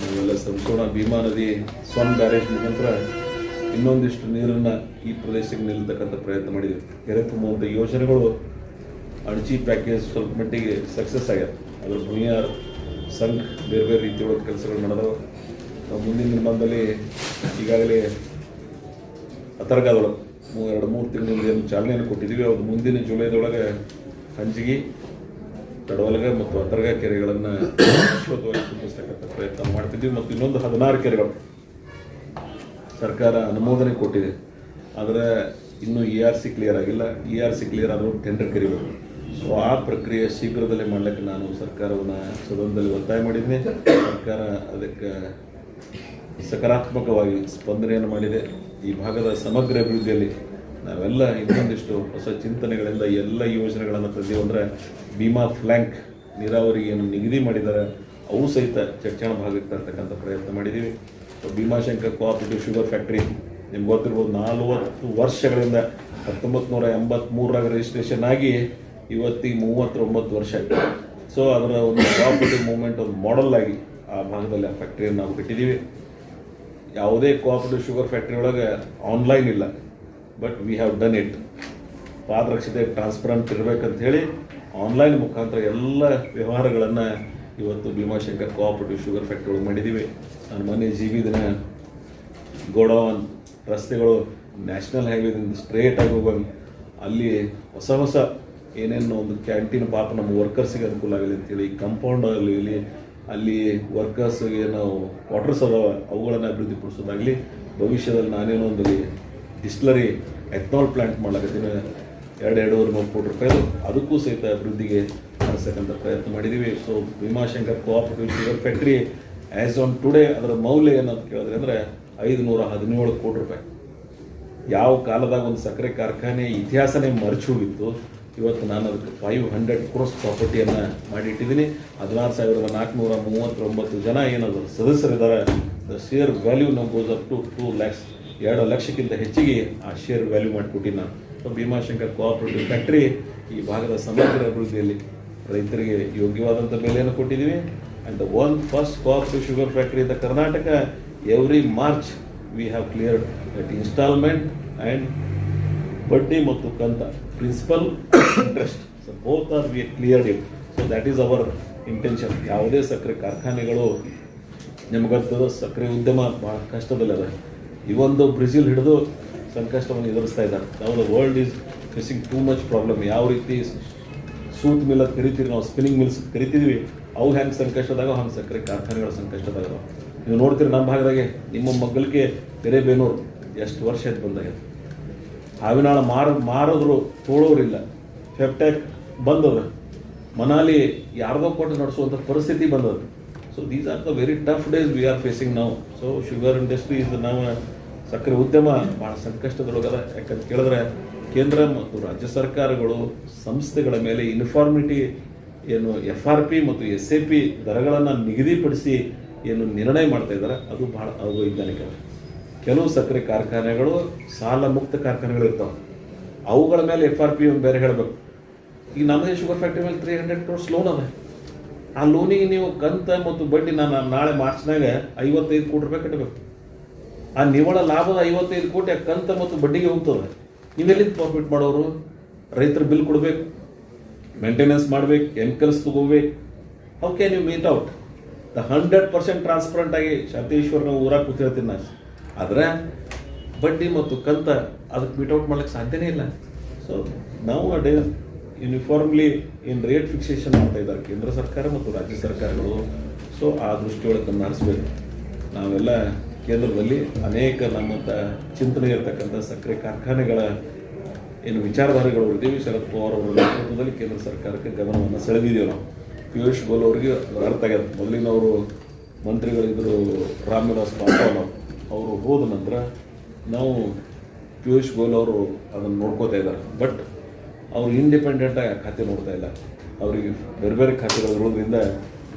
ನಾವೆಲ್ಲ ಶ್ರಮಿಸೋಣ. ಭೀಮಾ ನದಿ ಸ್ವನ್ ಬ್ಯಾರೇಜ್ ಮುಖಾಂತರ ಇನ್ನೊಂದಿಷ್ಟು ನೀರನ್ನು ಈ ಪ್ರದೇಶಕ್ಕೆ ನಿಲ್ತಕ್ಕಂಥ ಪ್ರಯತ್ನ ಮಾಡಿದ್ದೀವಿ. ಕೆರೆ ತುಂಬುವಂಥ ಯೋಜನೆಗಳು ಅಣಚಿ ಪ್ಯಾಕೇಜ್ ಸ್ವಲ್ಪ ಮಟ್ಟಿಗೆ ಸಕ್ಸಸ್ ಆಗ್ಯದ. ಅದರ ಭೂಮಿಯಾರ್ ಸಂಘ ಬೇರೆ ಬೇರೆ ರೀತಿಯೊಳಗೆ ಕೆಲಸಗಳು ನಡೆದವು. ನಾವು ಮುಂದಿನ ದಿನಮಾನದಲ್ಲಿ ಈಗಾಗಲೇ ಅತರ್ಗಾದೊಳಗೆ 2-3 ತಿಂಗಳಿಂದ ಏನು ಚಾಲನೆಯನ್ನು ಕೊಟ್ಟಿದ್ದೀವಿ. ಅದು ಮುಂದಿನ ಜುಲೈದೊಳಗೆ ಹಂಜಿಗಿ, ತಡವಲಗ ಮತ್ತು ಅತರ್ಗ ಕೆರೆಗಳನ್ನು ಶಾಶ್ವತವಾಗಿ ತುಂಬಿಸ್ತಕ್ಕಂಥ ಪ್ರಯತ್ನ ಮಾಡ್ತಿದ್ದೀವಿ. ಮತ್ತು ಇನ್ನೊಂದು 16 ಕೆರೆಗಳು ಸರ್ಕಾರ ಅನುಮೋದನೆ ಕೊಟ್ಟಿದೆ. ಆದರೆ ಇನ್ನೂ ERC ಕ್ಲಿಯರ್ ಆಗಿಲ್ಲ. ERC ಕ್ಲಿಯರ್ ಆದರೂ ಟೆಂಡರ್ ಕರಿಬೇಕು. ಸೊ ಆ ಪ್ರಕ್ರಿಯೆ ಶೀಘ್ರದಲ್ಲೇ ಮಾಡಲಿಕ್ಕೆ ನಾನು ಸರ್ಕಾರವನ್ನು ಸದನದಲ್ಲಿ ಒತ್ತಾಯ ಮಾಡಿದ್ದೀನಿ. ಸರ್ಕಾರ ಅದಕ್ಕೆ ಸಕಾರಾತ್ಮಕವಾಗಿ ಸ್ಪಂದನೆಯನ್ನು ಮಾಡಿದೆ. ಈ ಭಾಗದ ಸಮಗ್ರ ಅಭಿವೃದ್ಧಿಯಲ್ಲಿ ನಾವೆಲ್ಲ ಇನ್ನೊಂದಿಷ್ಟು ಹೊಸ ಚಿಂತನೆಗಳಿಂದ ಎಲ್ಲ ಯೋಜನೆಗಳನ್ನು ತಂದೀವಿ. ಅಂದರೆ ಭೀಮಾ ಫ್ಲ್ಯಾಂಕ್ ನೀರಾವರಿಗೆ ಏನು ನಿಗದಿ ಮಾಡಿದ್ದಾರೆ ಅವು ಸಹಿತ ಚರ್ಚಣ ಭಾಗಕ್ಕೆ ತರ್ತಕ್ಕಂಥ ಪ್ರಯತ್ನ ಮಾಡಿದ್ದೀವಿ. ಭೀಮಾಶಂಕರ್ ಕೋಆಪರೇಟಿವ್ ಶುಗರ್ ಫ್ಯಾಕ್ಟ್ರಿ ನಿಮ್ಗೆ ಗೊತ್ತಿರ್ಬೋದು, 40 ವರ್ಷಗಳಿಂದ 1983 ರಿಜಿಸ್ಟ್ರೇಷನ್ ಆಗಿ ಇವತ್ತಿಗೆ 39 ವರ್ಷ ಆಯಿತು. ಸೊ ಅದರ ಒಂದು ಕೋಆಪರೇಟಿವ್ ಮೂವ್ಮೆಂಟ್ ಒಂದು ಮಾಡೆಲ್ ಆಗಿ ಆ ಭಾಗದಲ್ಲಿ ಆ ಫ್ಯಾಕ್ಟ್ರಿಯನ್ನು ನಾವು ಕಟ್ಟಿದ್ದೀವಿ. ಯಾವುದೇ ಕೋಆಪರೇಟಿವ್ ಶುಗರ್ ಫ್ಯಾಕ್ಟ್ರಿ ಒಳಗೆ ಆನ್ಲೈನ್ ಇಲ್ಲ, but we have done it. ಪಾರದರ್ಶತೆ, ಟ್ರಾನ್ಸ್ಪರೆಂಟ್ ಇರಬೇಕಂತ ಹೇಳಿ ಆನ್ಲೈನ್ ಮುಖಾಂತರ ಎಲ್ಲ ವ್ಯವಹಾರಗಳನ್ನು ಇವತ್ತು ಭೀಮಾಶಂಕರ್ ಕೋಆಪರೇಟಿವ್ ಶುಗರ್ ಫ್ಯಾಕ್ಟ್ರಿ ಒಳಗೆ ಮಾಡಿದ್ದೀವಿ. ನಾನು ಮೊನ್ನೆ GB ದಿನ ಗೋಡೌನ್ ರಸ್ತೆಗಳು ನ್ಯಾಷನಲ್ ಹೈವೇದಿಂದ ಸ್ಟ್ರೇಟಾಗಿ ಹೋಗಂಗೆ ಅಲ್ಲಿ ಹೊಸ ಏನೇನು ಒಂದು ಕ್ಯಾಂಟೀನ್ ಪಾಪ ನಮ್ಮ ವರ್ಕರ್ಸಿಗೆ ಅನುಕೂಲ ಆಗಲಿ ಅಂತೇಳಿ ಕಂಪೌಂಡಲ್ಲಿ ಅಲ್ಲಿ ವರ್ಕರ್ಸ್ಗೆ ನಾವು ಕ್ವಾರ್ಟರ್ಸ್ ಅದಾವ ಅವುಗಳನ್ನು ಅಭಿವೃದ್ಧಿಪಡಿಸೋದಾಗಲಿ, ಭವಿಷ್ಯದಲ್ಲಿ ನಾನೇನೋ ಒಂದು ಡಿಸ್ಟಿಲರಿ ಎಥನಾಲ್ ಪ್ಲಾಂಟ್ ಮಾಡ್ಲಾಕತ್ತೀನಿ 2-2.5 ಕೋಟಿ ರೂಪಾಯಿ, ಅದಕ್ಕೂ ಸಹಿತ ಅಭಿವೃದ್ಧಿಗೆ ಮಾಡಿಸ್ತಕ್ಕಂಥ ಪ್ರಯತ್ನ ಮಾಡಿದ್ದೀವಿ. So Bhimashankar cooperative sugar factory as on today ಅದರ ಮೌಲ್ಯ ಏನಂತ ಕೇಳಿದ್ರೆ ಅಂದರೆ 517 ಕೋಟಿ ರೂಪಾಯಿ. ಯಾವ ಕಾಲದಾಗ ಒಂದು ಸಕ್ಕರೆ ಕಾರ್ಖಾನೆ ಇತಿಹಾಸನೇ ಮರೆತು ಹೋಗಿತ್ತು, ಇವತ್ತು ನಾನು ಅದಕ್ಕೆ 500 crores ಪ್ರಾಪರ್ಟಿಯನ್ನು ಮಾಡಿಟ್ಟಿದ್ದೀನಿ. 16,439 ಜನ ಏನಾದರೂ ಸದಸ್ಯರಿದ್ದಾರೆ. ದ ಶೇರ್ ವ್ಯಾಲ್ಯೂ ನಾವು ಗೋಸ್ ಅಪ್ ಟು 2 lakhs, 2 ಲಕ್ಷಕ್ಕಿಂತ ಹೆಚ್ಚಿಗೆ ಆ ಶೇರ್ ವ್ಯಾಲ್ಯೂ ಮಾಡಿಕೊಟ್ಟಿನಿ ನಾನು. ಸೊ ಭೀಮಾಶಂಕರ್ ಕೋಆಪರೇಟಿವ್ ಫ್ಯಾಕ್ಟ್ರಿ ಈ ಭಾಗದ ಸಮಗ್ರ ಅಭಿವೃದ್ಧಿಯಲ್ಲಿ ರೈತರಿಗೆ ಯೋಗ್ಯವಾದಂಥ ಬೆಲೆಯನ್ನು ಕೊಟ್ಟಿದ್ದೀವಿ. And the first cooperative sugar factory in the Karnataka. Every March we have cleared that instalment and ಬಡ್ಡಿ ಮತ್ತು ಕಂತ principal interest. So both are we cleared it. So that is our intention. ಯಾವುದೇ ಸಕ್ಕರೆ ಕಾರ್ಖಾನೆಗಳು ನಿಮಗಂತದ ಸಕ್ಕರೆ ಉದ್ಯಮ ಭಾಳ ಕಷ್ಟದಲ್ಲದ. ಇವೊಂದು ಬ್ರೆಜಿಲ್ ಹಿಡಿದು ಸಂಕಷ್ಟವನ್ನು ಎದುರಿಸ್ತಾ ಇದ್ದಾರೆ. ನಾವು the world is facing too much problem. ಯಾವ ರೀತಿ ಸೂಟ್ ಮಿಲ್ ಅಂತ ಕರಿತೀವಿ ನಾವು, ಸ್ಪಿನ್ನಿಂಗ್ ಮಿಲ್ಸ್ ಕರಿತೀವಿ, ಅವು ಹೆಂಗೆ ಸಂಕಷ್ಟದಾಗ ಹಂಗೆ ಸಕ್ಕರೆ ಕಾರ್ಖಾನೆಗಳ ಸಂಕಷ್ಟದಾಗ. ನೀವು ನೋಡ್ತೀರಿ ನಮ್ಮ ಭಾಗದಾಗೆ ನಿಮ್ಮ ಮಗ್ಗಲಿಗೆ ಬೇನೂರು ಎಷ್ಟು ವರ್ಷ ಆಯ್ತು ಬಂದಾಗ. ಹಾವಿನಾಳ ಮಾರಿದ್ರು ತೋಳೋರಿಲ್ಲ. ಫೆಪ್ಟ್ಯಾಕ್ ಬಂದದ, ಮನಾಲಿ ಯಾರ್ದೋ ಕೊಟ್ಟು ನಡೆಸುವಂಥ ಪರಿಸ್ಥಿತಿ ಬಂದದ. So these are the very tough days we are facing ನಾವು. ಸೊ ಶುಗರ್ ಇಂಡಸ್ಟ್ರಿ ಇಸ್ ನಾವು ಸಕ್ಕರೆ ಉದ್ಯಮ ಭಾಳ ಸಂಕಷ್ಟದೊಳಗದ. ಯಾಕಂತ ಕೇಳಿದ್ರೆ ಕೇಂದ್ರ ಮತ್ತು ರಾಜ್ಯ ಸರ್ಕಾರಗಳು ಸಂಸ್ಥೆಗಳ ಮೇಲೆ ಯೂನಿಫಾರ್ಮಿಟಿ ಏನು FRP ಮತ್ತು SAP ದರಗಳನ್ನು ನಿಗದಿಪಡಿಸಿ ಏನು ನಿರ್ಣಯ ಮಾಡ್ತಾ ಇದ್ದಾರೆ ಅದು ಭಾಳ ಅವೈಜ್ಞಾನಿಕ. ಕೆಲವು ಸಕ್ಕರೆ ಕಾರ್ಖಾನೆಗಳು ಸಾಲ ಮುಕ್ತ ಕಾರ್ಖಾನೆಗಳು ಇರ್ತಾವೆ, ಅವುಗಳ ಮೇಲೆ FRP ಒಂದು ಬೇರೆ ಹೇಳಬೇಕು. ಈಗ ನಮ್ಮದೇ ಶುಗರ್ ಫ್ಯಾಕ್ಟ್ರಿ ಮೇಲೆ 300 crores ಲೋನ್ ಅದ. ಆ ಲೋನಿಗೆ ನೀವು ಕಂತ ಮತ್ತು ಬಡ್ಡಿ ನಾನು ನಾಳೆ ಮಾರ್ಚ್ನಾಗ 55 ಕೋಟಿ ರೂಪಾಯಿ ಕಟ್ಟಬೇಕು. ಆ ನಿವ್ವಳ ಲಾಭದ 55 ಕೋಟಿ ಆ ಕಂತ ಮತ್ತು ಬಡ್ಡಿಗೆ ಹೋಗ್ತದೆ. ನೀವೆಲ್ಲಿಂದ ಪ್ರಾಫಿಟ್ ಮಾಡೋರು? ರೈತರ ಬಿಲ್ ಕೊಡಬೇಕು, ಮೇಂಟೆನೆನ್ಸ್ ಮಾಡಬೇಕು, ಕೆಮಿಕಲ್ಸ್ ತಗೋಬೇಕು. How can you meet out the 100% transparent ಆಗಿ? ಶಾಂತೇಶ್ವರ ನಾವು ಊರಾಗ ಕೂತಿರ್ತೀನಿ ನಾನು, ಆದರೆ ಬಡ್ಡಿ ಮತ್ತು ಕಂತ ಅದಕ್ಕೆ ಮೀಟೌಟ್ ಮಾಡ್ಲಿಕ್ಕೆ ಸಾಧ್ಯನೇ ಇಲ್ಲ. ಸೊ ನಾವು ಡೇ ಯೂನಿಫಾರ್ಮ್ಲಿ ಇನ್ ರೇಟ್ ಫಿಕ್ಸೇಷನ್ ಮಾಡ್ತಾ ಇದ್ದಾರೆ ಕೇಂದ್ರ ಸರ್ಕಾರ ಮತ್ತು ರಾಜ್ಯ ಸರ್ಕಾರಗಳು. ಸೊ ಆ ದೃಷ್ಟಿಯೊಳಗೆ ಗಮನ ಹರಿಸ್ಬೇಕು. ನಾವೆಲ್ಲ ಕೇಂದ್ರದಲ್ಲಿ ಅನೇಕ ನಮ್ಮಂಥ ಚಿಂತನೆ ಇರತಕ್ಕಂಥ ಸಕ್ಕರೆ ಕಾರ್ಖಾನೆಗಳ ಏನು ವಿಚಾರಧಾರೆಗಳು ಇದ್ದೀವಿ. ಶರದ್ ಪವಾರ್ ಅವರ ನೇತೃತ್ವದಲ್ಲಿ ಕೇಂದ್ರ ಸರ್ಕಾರಕ್ಕೆ ಗಮನವನ್ನು ಸೆಳೆದಿದ್ದೀವಿ ನಾವು. ಪಿಯೂಷ್ ಗೋಯಲ್ ಅವರಿಗೆ ಅರ್ಥ ಆಗ್ಯದ. ಮೊದಲಿನವರು ಮಂತ್ರಿಗಳಿದ್ದರು ರಾಮ್ ವಿಲಾಸ್ ಪಾಸ್ವಾನ್ ಅವರು ಹೋದ ನಂತರ ನಾವು ಪಿಯೂಷ್ ಗೋಯಲ್ ಅವರು ಅದನ್ನು ನೋಡ್ಕೋತಾ ಇದ್ದಾರೆ. ಬಟ್ ಅವರು ಇಂಡಿಪೆಂಡೆಂಟಾಗಿ ಆ ಖಾತೆ ನೋಡ್ತಾ ಇಲ್ಲ. ಅವರಿಗೆ ಬೇರೆ ಬೇರೆ ಖಾತೆಗಳು ಇರೋದ್ರಿಂದ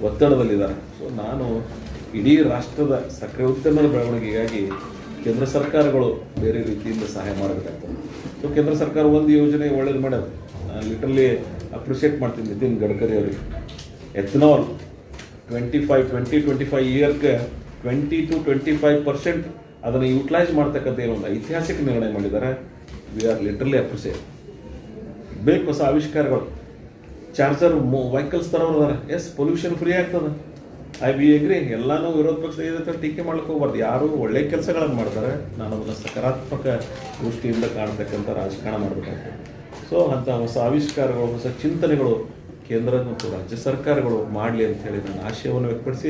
ಒತ್ತಡದಲ್ಲಿದ್ದಾರೆ. ಸೊ ನಾನು ಇಡೀ ರಾಷ್ಟ್ರದ ಸಕ್ಕರೆ ಉದ್ಯಮದ ಬೆಳವಣಿಗೆಗಾಗಿ ಕೇಂದ್ರ ಸರ್ಕಾರಗಳು ಬೇರೆ ರೀತಿಯಿಂದ ಸಹಾಯ ಮಾಡಬೇಕಾಗ್ತದೆ. ಸೊ ಕೇಂದ್ರ ಸರ್ಕಾರ ಒಂದು ಯೋಜನೆ ಒಳ್ಳೇದು ಮಾಡ್ಯದ. ನಾನು ಲಿಟ್ರಲಿ ಅಪ್ರಿಷಿಯೇಟ್ ಮಾಡ್ತೀನಿ ನಿತಿನ್ ಗಡ್ಕರಿ ಅವರಿಗೆ. ಎಥನಾಲ್ 25 ಇಯರ್ಗೆ 20 to 25% ಅದನ್ನು ಯೂಟಿಲೈಸ್ ಮಾಡ್ತಕ್ಕಂಥ ಏನೊಂದು ಐತಿಹಾಸಿಕ ನಿರ್ಣಯ ಮಾಡಿದ್ದಾರೆ. We are literally appreciate. ಬೇಕು ಹೊಸ ಆವಿಷ್ಕಾರಗಳು. ಚಾರ್ಜರ್ ವೆಹಿಕಲ್ಸ್ ತರೋರು ಎಸ್ ಪೊಲ್ಯೂಷನ್ ಫ್ರೀ ಆಗ್ತದೆ. We agree. ಎಲ್ಲನೂ ವಿರೋಧ ಪಕ್ಷ ಇದೆ ಟೀಕೆ ಮಾಡ್ಲಿಕ್ಕೆ ಹೋಗ್ಬಾರ್ದು. ಯಾರು ಒಳ್ಳೆ ಕೆಲಸಗಳನ್ನು ಮಾಡ್ತಾರೆ, ನಾನು ಅದನ್ನು ಸಕಾರಾತ್ಮಕ ದೃಷ್ಟಿಯಿಂದ ಕಾಣ್ತಕ್ಕಂಥ ರಾಜಕಾರಣ ಮಾಡಬೇಕಾಗ್ತದೆ. ಸೊ ಅಂಥ ಹೊಸ ಆವಿಷ್ಕಾರಗಳು, ಹೊಸ ಚಿಂತನೆಗಳು ಕೇಂದ್ರ ಮತ್ತು ರಾಜ್ಯ ಸರ್ಕಾರಗಳು ಮಾಡಲಿ ಅಂತ ಹೇಳಿ ನಾನು ಆಶಯವನ್ನು ವ್ಯಕ್ತಪಡಿಸಿ,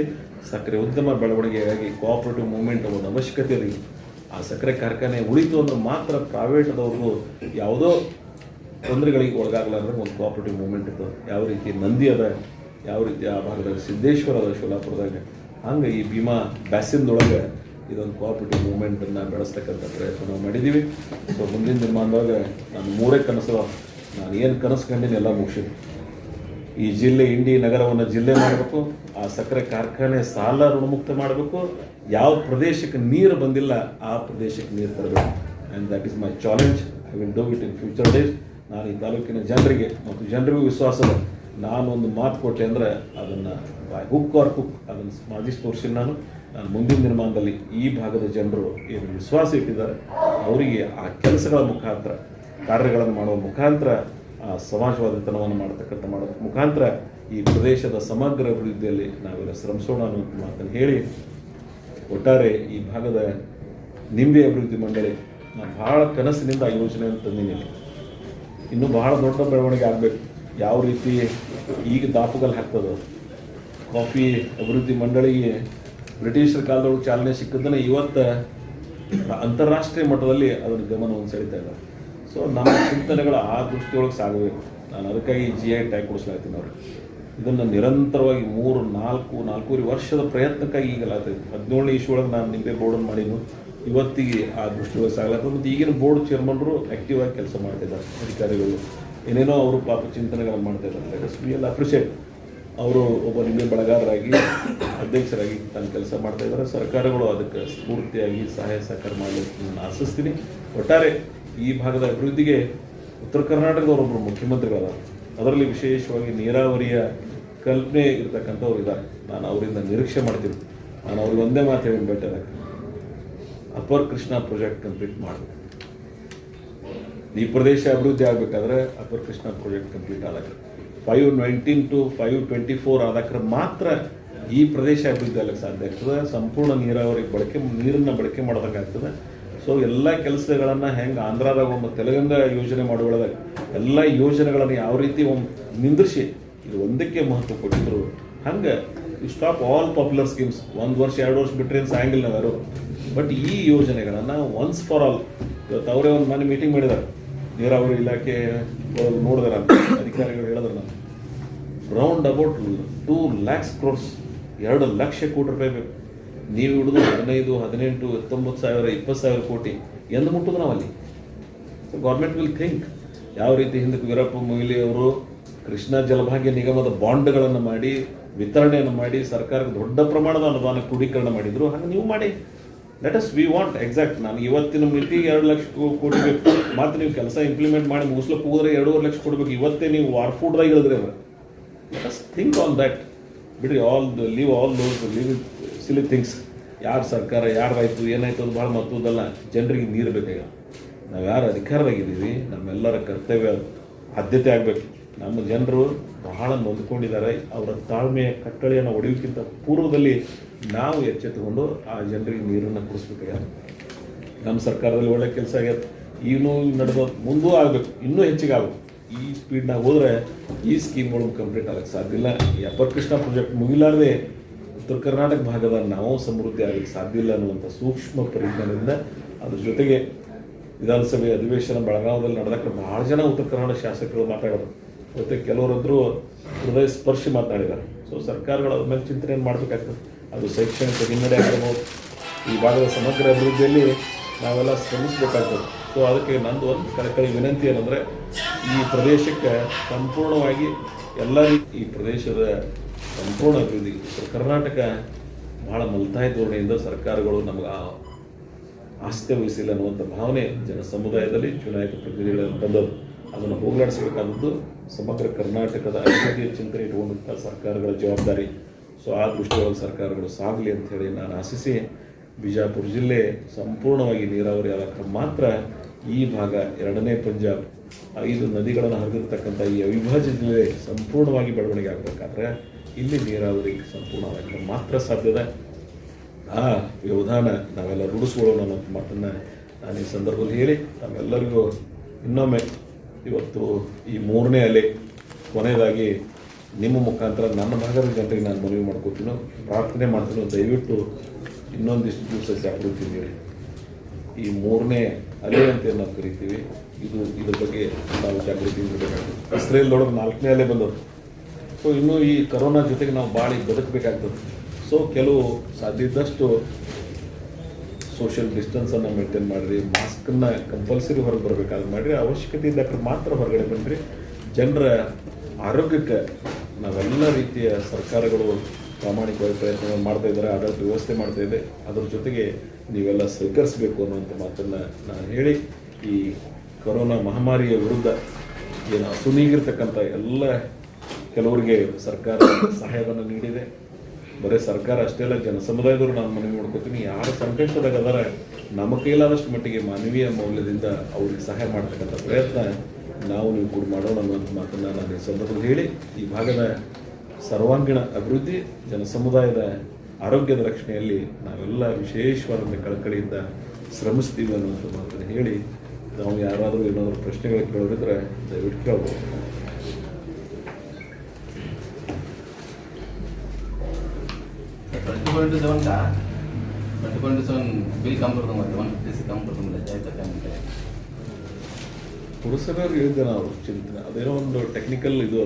ಸಕ್ಕರೆ ಉದ್ಯಮ ಬೆಳವಣಿಗೆಗಾಗಿ ಕೋಆಪರೇಟಿವ್ ಮೂವ್ಮೆಂಟ್ ಒಂದು ಅವಶ್ಯಕತೆ ಇದೆ. ಆ ಸಕ್ಕರೆ ಕಾರ್ಖಾನೆ ಉಳಿತು ಅಂದ್ರೆ ಮಾತ್ರ ಪ್ರೈವೇಟ್ದವ್ರಿಗೂ ಯಾವುದೋ ತೊಂದರೆಗಳಿಗೆ ಒಳಗಾಗಲಾರ್ದ್ರೆ ಒಂದು ಕೋಆಪರೇಟಿವ್ ಮೂವ್ಮೆಂಟ್ ಇರ್ತದೆ. ಯಾವ ರೀತಿ ನಂದಿ ಅದ, ಯಾವ ರೀತಿ ಆ ಭಾಗದಾಗ ಸಿದ್ದೇಶ್ವರ ಅದ ಶೋಲಾಪುರದಾಗ, ಹಂಗೆ ಈ ಭೀಮಾ ಬ್ಯಾಸಿನ್ದೊಳಗೆ ಇದೊಂದು ಕೋಆಪರೇಟಿವ್ ಮೂವ್ಮೆಂಟನ್ನು ಬೆಳೆಸ್ತಕ್ಕಂಥ ಪ್ರಯತ್ನ ನಾವು ಮಾಡಿದ್ದೀವಿ. ಸೊ ಮುಂದಿನ ದಿನಮಾನದಾಗ ನಾನು 3 ಕನಸು, ನಾನು ಏನು ಕನಸು ಕಂಡಿನಿ ಎಲ್ಲ ಮುಗಿಸಿದ್ವಿ. ಈ ಜಿಲ್ಲೆ ಇಂಡಿ ನಗರವನ್ನು ಜಿಲ್ಲೆ ಮಾಡಬೇಕು, ಆ ಸಕ್ಕರೆ ಕಾರ್ಖಾನೆ ಸಾಲ ಋಣಮುಕ್ತ ಮಾಡಬೇಕು, ಯಾವ ಪ್ರದೇಶಕ್ಕೆ ನೀರು ಬಂದಿಲ್ಲ ಆ ಪ್ರದೇಶಕ್ಕೆ ನೀರು ತರಬೇಕು. And that is my challenge. I will do it in future days. ನಾನು ಈ ತಾಲೂಕಿನ ಜನರಿಗೆ ಮತ್ತು ಜನರಿಗೂ ವಿಶ್ವಾಸದ, ನಾನೊಂದು ಮಾತು ಕೊಟ್ಟೆ ಅಂದರೆ ಅದನ್ನು ಬೈ ಹುಕ್ ಆರ್ ಕುಕ್ ಅದನ್ನು ಮಾಜಿಸಿ ತೋರಿಸಿ ನಾನು ಮುಂದಿನ ದಿನಮಾನದಲ್ಲಿ ಈ ಭಾಗದ ಜನರು ಏನು ವಿಶ್ವಾಸ ಇಟ್ಟಿದ್ದಾರೆ ಅವರಿಗೆ ಆ ಕೆಲಸಗಳ ಮುಖಾಂತರ, ಕಾರ್ಯಗಳನ್ನು ಮಾಡುವ ಮುಖಾಂತರ, ಆ ಸಮಾಜವಾದಿತನವನ್ನು ಮಾಡತಕ್ಕಂಥ ಮಾಡೋದ್ರ ಮುಖಾಂತರ ಈ ಪ್ರದೇಶದ ಸಮಗ್ರ ಅಭಿವೃದ್ಧಿಯಲ್ಲಿ ನಾವೆಲ್ಲ ಶ್ರಮಿಸೋಣ ಅನ್ನೋ ಮಾತನ್ನು ಹೇಳಿ, ಒಟ್ಟಾರೆ ಈ ಭಾಗದ ನಿಂಬೆ ಅಭಿವೃದ್ಧಿ ಮಂಡಳಿ ನಾನು ಭಾಳ ಕನಸಿನಿಂದ ಆ ಯೋಜನೆಯನ್ನು ತಂದಿದ್ದೀನಿ. ಇನ್ನೂ ಬಹಳ ದೊಡ್ಡ ಬೆಳವಣಿಗೆ ಆಗಬೇಕು. ಯಾವ ರೀತಿ ಈಗ ದಾಪುಗಲ್ ಹಾಕ್ತದೆ ಕಾಫಿ ಅಭಿವೃದ್ಧಿ ಮಂಡಳಿಗೆ ಬ್ರಿಟಿಷರ ಕಾಲದೊಳಗೆ ಚಾಲನೆ ಸಿಕ್ಕಿದ್ದನ್ನು ಇವತ್ತು ಅಂತಾರಾಷ್ಟ್ರೀಯ ಮಟ್ಟದಲ್ಲಿ ಅದರ ಗಮನವನ್ನು ಸೆಳೀತಾ ಇದ್ದಾರೆ. ಸೊ ನಮ್ಮ ಚಿಂತನೆಗಳು ಆ ದೃಷ್ಟಿಯೊಳಗೆ ಸಾಗಬೇಕು. ನಾನು ಅದಕ್ಕಾಗಿ GI ಟ್ಯಾಗ್ ಕೊಡಿಸ್ಲಾಗ್ತೀನಿ ಅವ್ರಿಗೆ. ಇದನ್ನು ನಿರಂತರವಾಗಿ 4-4.5 ವರ್ಷದ ಪ್ರಯತ್ನಕ್ಕಾಗಿ ಈಗಲ್ಲ ಆಗ್ತದೆ. 17ನೇ ಇಶ್ಯೊಳಗೆ ನಾನು ನಿಂಬೆ ಬೋರ್ಡನ್ನು ಮಾಡಿದ್ದು, ಇವತ್ತಿಗೆ ಆ ದೃಷ್ಟಿಯೊಳಗೆ ಸಾಗಲಾಗ್ತದೆ. ಮತ್ತು ಈಗಿನ ಬೋರ್ಡ್ ಚೇರ್ಮನ್ರು ಆ್ಯಕ್ಟಿವ್ ಆಗಿ ಕೆಲಸ ಮಾಡ್ತಿದ್ದಾರೆ. ಅಧಿಕಾರಿಗಳು ಏನೇನೋ ಅವರು ಪಾಪ ಚಿಂತನೆಗಳನ್ನು ಮಾಡ್ತಾ ಇದ್ದಾರೆ. ವಿ ಎಲ್ಲ ಅಪ್ರಿಷಿಯೇಟ್. ಅವರು ಒಬ್ಬ ನಿಂಬೆ ಬೆಳೆಗಾರರಾಗಿ ಅಧ್ಯಕ್ಷರಾಗಿ ತಾನು ಕೆಲಸ ಮಾಡ್ತಾ ಇದ್ದಾರೆ. ಸರ್ಕಾರಗಳು ಅದಕ್ಕೆ ಸ್ಫೂರ್ತಿಯಾಗಿ ಸಹಾಯ ಸಹಕಾರ ಮಾಡಲಿಕ್ಕೆ ನಾನು ಆಶಿಸ್ತೀನಿ. ಒಟ್ಟಾರೆ ಈ ಭಾಗದ ಅಭಿವೃದ್ಧಿಗೆ ಉತ್ತರ ಕರ್ನಾಟಕದವರೊಬ್ಬರು ಮುಖ್ಯಮಂತ್ರಿಗಳಾದ, ಅದರಲ್ಲಿ ವಿಶೇಷವಾಗಿ ನೀರಾವರಿಯ ಕಲ್ಪನೆ ಇರತಕ್ಕಂಥವ್ರು ಇದ್ದಾರೆ. ನಾನು ಅವರಿಂದ ನಿರೀಕ್ಷೆ ಮಾಡ್ತೀನಿ. ನಾನು ಅವ್ರಿಗೆ ಒಂದೇ ಮಾತು ಹೇಳಿ ಬೆಟ್ಟದಕ್ಕೆ, ಅಪ್ಪರ್ ಕೃಷ್ಣ ಪ್ರಾಜೆಕ್ಟ್ ಕಂಪ್ಲೀಟ್ ಮಾಡಬೇಕು. ಈ ಪ್ರದೇಶ ಅಭಿವೃದ್ಧಿ ಆಗಬೇಕಾದ್ರೆ ಅಪ್ಪರ್ ಕೃಷ್ಣ ಪ್ರಾಜೆಕ್ಟ್ ಕಂಪ್ಲೀಟ್ ಆದಾಗ 519 to 524 ಆದಾಗ ಮಾತ್ರ ಈ ಪ್ರದೇಶ ಅಭಿವೃದ್ಧಿ ಆಗಲಿಕ್ಕೆ ಸಾಧ್ಯ ಆಗ್ತದೆ. ಸಂಪೂರ್ಣ ನೀರಾವರಿ ನೀರನ್ನು ಬಳಕೆ ಮಾಡೋದಕ್ಕಾಗ್ತದೆ. ಸೊ ಎಲ್ಲ ಕೆಲಸಗಳನ್ನು ಹೆಂಗೆ ಆಂಧ್ರದಾಗ ಒಂದು ತೆಲಂಗಾಣ ಯೋಜನೆ ಮಾಡುವಾಗ ಎಲ್ಲ ಯೋಜನೆಗಳನ್ನು ಯಾವ ರೀತಿ ನಿಂದಿರಿಸಿ ಇದು ಒಂದಕ್ಕೆ ಮಹತ್ವ ಕೊಟ್ಟಿದ್ರು, ಹಂಗೆ you stop all popular schemes. 1 ವರ್ಷ 2 ವರ್ಷ ಬಿಟ್ಟರೆ ಏನು ಸಾಯಂಗಿಲ್ಲ ನಾವ್ಯಾರು. ಬಟ್ ಈ ಯೋಜನೆಗಳನ್ನು ಒನ್ಸ್ ಫಾರ್ ಆಲ್, ಇವತ್ತು ಅವರೇ ಒಂದು ಮನೆ ಮೀಟಿಂಗ್ ಮಾಡಿದ್ದಾರೆ, ನೀರಾವರಿ ಇಲಾಖೆ ನೋಡಿದಾರೆ ಅಂತ ಅಧಿಕಾರಿಗಳು ಹೇಳಿದ್ರು. ನಾನು round about 2 lakhs crores, 2 lakh ಕೋಟಿ ರೂಪಾಯಿ ಬೇಕು. ನೀವು ಹಿಡಿದು 15, 18, 19,000, 20,000 ಕೋಟಿ ಎಂದು ಮುಟ್ಟುದು ನಾವಲ್ಲಿ. ಸೊ ಗೌರ್ಮೆಂಟ್ ವಿಲ್ ಥಿಂಕ್ ಯಾವ ರೀತಿ ಹಿಂದಕ್ಕೆ ವೀರಪ್ಪ ಮೊಯ್ಲಿ ಅವರು ಕೃಷ್ಣ ಜಲಭಾಗ್ಯ ನಿಗಮದ ಬಾಂಡ್ಗಳನ್ನು ಮಾಡಿ ವಿತರಣೆಯನ್ನು ಮಾಡಿ ಸರ್ಕಾರಕ್ಕೆ ದೊಡ್ಡ ಪ್ರಮಾಣದ ಅನುದಾನ ಕ್ರೋಢೀಕರಣ ಮಾಡಿದ್ರು, ಹಾಗೆ ನೀವು ಮಾಡಿ. Let us we want exact. ನಾನು ಇವತ್ತಿನ ಮಿತಿಗೆ 2 ಲಕ್ಷ ಕೋಟಿ ಬೇಕು, ಮತ್ತು ನೀವು ಕೆಲಸ ಇಂಪ್ಲಿಮೆಂಟ್ ಮಾಡಿ ಮುಗಿಸ್ಲಿಕ್ಕೆ ಹೋದ್ರೆ 2.5 ಲಕ್ಷ ಕೊಡಬೇಕು. ಇವತ್ತೇ ನೀವು ವಾರ್ ಫುಡ್ದಾಗ ಹೇಳಿದ್ರೆ let us think on that. ಬಿಡ್ರಿ ಲೀವ್ ಆಲ್ ದೋಸ್ ಸಿಲಿ ಥಿಂಗ್ಸ್. ಯಾರು ಸರ್ಕಾರ ಯಾರ್ದಾಯ್ತು ಏನಾಯ್ತು ಅದು ಭಾಳ ಮಹತ್ವದಲ್ಲ. ಜನರಿಗೆ ನೀರು ಬೇಕಾಗ. ನಾವು ಯಾರು ಅಧಿಕಾರದಾಗಿದ್ದೀವಿ, ನಮ್ಮೆಲ್ಲರ ಕರ್ತವ್ಯ ಆದ್ಯತೆ ಆಗಬೇಕು. ನಮ್ಮ ಜನರು ಬಹಳ ನೊಂದ್ಕೊಂಡಿದ್ದಾರೆ. ಅವರ ತಾಳ್ಮೆಯ ಕಟ್ಟಳೆಯನ್ನು ಒಡೆಯೋಕ್ಕಿಂತ ಪೂರ್ವದಲ್ಲಿ ನಾವು ಎಚ್ಚೆತ್ತುಕೊಂಡು ಆ ಜನರಿಗೆ ನೀರನ್ನು ಕುಡಿಸ್ಬೇಕಾಗ. ನಮ್ಮ ಸರ್ಕಾರದಲ್ಲಿ ಒಳ್ಳೆ ಕೆಲಸ ಆಗ್ಯದ. ಇನ್ನೂ ನಡೆದ ಮುಂದೂ ಆಗಬೇಕು, ಇನ್ನೂ ಹೆಚ್ಚಿಗೆ ಆಗಬೇಕು. ಈ ಸ್ಪೀಡ್ನಾಗ ಹೋದರೆ ಈ ಸ್ಕೀಮ್ಗಳು ಕಂಪ್ಲೀಟ್ ಆಗಕ್ಕೆ ಸಾಧ್ಯ ಇಲ್ಲ. ಈ ಅಪ್ಪರ್ ಕೃಷ್ಣ ಪ್ರಾಜೆಕ್ಟ್ ಮುಗಿಲಾರದೆ ಉತ್ತರ ಕರ್ನಾಟಕ ಭಾಗದ ನಾವು ಸಮೃದ್ಧಿ ಆಗಲಿಕ್ಕೆ ಸಾಧ್ಯ ಇಲ್ಲ ಅನ್ನುವಂಥ ಸೂಕ್ಷ್ಮ ಪರಿಜ್ಞಾನದಿಂದ, ಅದ್ರ ಜೊತೆಗೆ ವಿಧಾನಸಭೆ ಅಧಿವೇಶನ ಬೆಳಗಾವದಲ್ಲಿ ನಡೆದಕ್ಕೆ ಭಾಳ ಜನ ಉತ್ತರ ಕನ್ನಡ ಶಾಸಕರು ಮಾತಾಡೋರು, ಮತ್ತು ಕೆಲವರೊಬ್ಬರು ಹೃದಯ ಸ್ಪರ್ಶಿ ಮಾತನಾಡಿದ್ದಾರೆ. ಸೊ ಸರ್ಕಾರಗಳು ಅದ್ರ ಮೇಲೆ ಚಿಂತನೆಯನ್ನು ಮಾಡಬೇಕಾಗ್ತದೆ. ಅದು ಶೈಕ್ಷಣಿಕ ಹಿನ್ನಡೆ ಆಗಿರ್ಬೋದು, ಈ ಭಾಗದ ಸಮಗ್ರ ಅಭಿವೃದ್ಧಿಯಲ್ಲಿ ನಾವೆಲ್ಲ ಶ್ರಮಿಸಬೇಕಾಗ್ತದೆ. ಸೊ ಅದಕ್ಕೆ ನಂದು ಒಂದು ಕಳಕಳಿ ವಿನಂತಿ ಏನಂದರೆ, ಈ ಪ್ರದೇಶಕ್ಕೆ ಸಂಪೂರ್ಣವಾಗಿ ಎಲ್ಲ ಈ ಪ್ರದೇಶದ ಸಂಪೂರ್ಣ ಅಭಿವೃದ್ಧಿ ಉತ್ತರ ಕರ್ನಾಟಕ ಭಾಳ ಮಲ್ತಾಯ ಧೋರಣೆಯಿಂದ ಸರ್ಕಾರಗಳು ನಮಗೆ ಆಸ್ಥೆ ವಹಿಸಿಲ್ಲ ಅನ್ನುವಂಥ ಭಾವನೆ ಜನ ಸಮುದಾಯದಲ್ಲಿ ಚುನಾಯಿತ ಪ್ರತಿನಿಧಿಗಳಲ್ಲಿ ಬಂದದ್ದು. ಅದನ್ನು ಹೋಗಲಾಡಿಸಬೇಕಾದದ್ದು ಸಮಗ್ರ ಕರ್ನಾಟಕದ ಅಭಿವೃದ್ಧಿಯ ಚಿಂತನೆ ಇಟ್ಟುಕೊಂಡಂಥ ಸರ್ಕಾರಗಳ ಜವಾಬ್ದಾರಿ. ಸೊ ಆ ದೃಷ್ಟಿಯೊಳಗೆ ಸರ್ಕಾರಗಳು ಸಾಗಲಿ ಅಂಥೇಳಿ ನಾನು ಆಶಿಸಿ, ಬಿಜಾಪುರ ಜಿಲ್ಲೆ ಸಂಪೂರ್ಣವಾಗಿ ನೀರಾವರಿ ಆದಾಗ ಮಾತ್ರ ಈ ಭಾಗ ಎರಡನೇ ಪಂಜಾಬ್ 5 ನದಿಗಳನ್ನು ಹರಿದಿರ್ತಕ್ಕಂಥ ಈ ಅವಿಭಾಜ್ಯ ಜಿಲ್ಲೆ ಸಂಪೂರ್ಣವಾಗಿ ಬೆಳವಣಿಗೆ ಆಗಬೇಕಾದ್ರೆ ಇಲ್ಲಿ ನೀರಾವರಿ ಸಂಪೂರ್ಣವಾಗಿ ಮಾತ್ರ ಸಾಧ್ಯದ. ಆ ವ್ಯವಧಾನ ನಾವೆಲ್ಲ ರೂಢಿಸ್ಕೊಳ್ಳೋಣ ಅನ್ನೋ ಮಾತನ್ನು ನಾನು ಈ ಸಂದರ್ಭದಲ್ಲಿ ಹೇಳಿ, ತಮ್ಮೆಲ್ಲರಿಗೂ ಇನ್ನೊಮ್ಮೆ ಇವತ್ತು ಈ 3ನೇ ಅಲೆ ಕೊನೆಯದಾಗಿ ನಿಮ್ಮ ಮುಖಾಂತರ ನನ್ನ ಭಾಗದ ಜನರಿಗೆ ನಾನು ಮನವಿ ಮಾಡ್ಕೋತೀನೋ, ಪ್ರಾರ್ಥನೆ ಮಾಡ್ತೀನೋ, ದಯವಿಟ್ಟು ಇನ್ನೊಂದಿಷ್ಟು ದಿವಸ ಜಾಗೃತಿ ನೀಡಿ. ಈ 3ನೇ ಅಲೆ ಅಂತ ನಾವು ಕರಿತೀವಿ, ಇದ್ರ ಬಗ್ಗೆ ನಾವು ಜಾಗೃತಿ ನೀಡಬೇಕಾಗ್ತದೆ. ಇಸ್ರೇಲ್ದೊಳಗೆ 4ನೇ ಅಲೆ ಬಂದದ್ದು. ಸೊ ಇನ್ನೂ ಈ ಕರೋನಾ ಜೊತೆಗೆ ನಾವು ಭಾಳ ಬದುಕಬೇಕಾಗ್ತದೆ. ಸೊ ಕೆಲವು ಸಾಧ್ಯ ಇದ್ದಷ್ಟು ಸೋಷಿಯಲ್ ಡಿಸ್ಟೆನ್ಸನ್ನು ಮೇಂಟೈನ್ ಮಾಡಿರಿ, ಮಾಸ್ಕನ್ನು ಕಂಪಲ್ಸರಿ ಹೊರಗೆ ಬರಬೇಕಾದ್ರೆ ಮಾಡಿರಿ, ಅವಶ್ಯಕತೆ ಇದ್ದಾಗ ಮಾತ್ರ ಹೊರಗಡೆ ಬನ್ನಿರಿ. ಜನರ ಆರೋಗ್ಯಕ್ಕೆ ನಾವೆಲ್ಲ ರೀತಿಯ ಸರ್ಕಾರಗಳು ಪ್ರಾಮಾಣಿಕವಾಗಿ ಪ್ರಯತ್ನ ಮಾಡ್ತಾ ಇದ್ದಾರೆ, ಆಡಳಿತ ವ್ಯವಸ್ಥೆ ಮಾಡ್ತಾ ಇದೆ. ಅದರ ಜೊತೆಗೆ ನೀವೆಲ್ಲ ಸಹಕರಿಸಬೇಕು ಅನ್ನುವಂಥ ಮಾತನ್ನು ನಾನು ಹೇಳಿ, ಈ ಕೊರೋನಾ ಮಹಾಮಾರಿಯ ವಿರುದ್ಧ ಏನು ಅಸುನೀಗಿರ್ತಕ್ಕಂಥ ಎಲ್ಲ ಕೆಲವರಿಗೆ ಸರ್ಕಾರ ಸಹಾಯವನ್ನು ನೀಡಿದೆ. ಬರೀ ಸರ್ಕಾರ ಅಷ್ಟೇ ಅಲ್ಲ, ಜನ ಸಮುದಾಯದವರು ನಾನು ಮನವಿ ಮಾಡ್ಕೋತೀನಿ, ಯಾರು ಸಂಕಷ್ಟದಾಗ ಅದರ ನಮ್ಮ ಕೈಲಾದಷ್ಟು ಮಟ್ಟಿಗೆ ಮಾನವೀಯ ಮೌಲ್ಯದಿಂದ ಅವ್ರಿಗೆ ಸಹಾಯ ಮಾಡ್ತಕ್ಕಂಥ ಪ್ರಯತ್ನ ನಾವು ನೀವು ಕೂಡ ಮಾಡೋಣ ಅನ್ನುವಂಥ ಮಾತನ್ನು ನಾನು ಈ ಸಂದರ್ಭದಲ್ಲಿ ಹೇಳಿ, ಈ ಭಾಗದ ಸರ್ವಾಂಗೀಣ ಅಭಿವೃದ್ಧಿ, ಜನ ಸಮುದಾಯದ ಆರೋಗ್ಯದ ರಕ್ಷಣೆಯಲ್ಲಿ ನಾವೆಲ್ಲ ವಿಶೇಷವಾದ ಕಳಕಳಿಯಿಂದ ಶ್ರಮಿಸ್ತೀವಿ ಅನ್ನುವಂಥ ಮಾತನ್ನು ಹೇಳಿ, ನಾವು ಯಾರಾದರೂ ಏನಾದರೂ ಪ್ರಶ್ನೆಗಳು ಕೇಳೋರಿದ್ರೆ ದಯವಿಟ್ಟು ಕೇಳ್ಬೋದು. ಪುರಸಭೆಯವ್ರು ಹೇಳಿದ್ದೆ ನಾವು ಚಿಂತನೆ, ಅದೇನೋ ಒಂದು ಟೆಕ್ನಿಕಲ್ ಇದು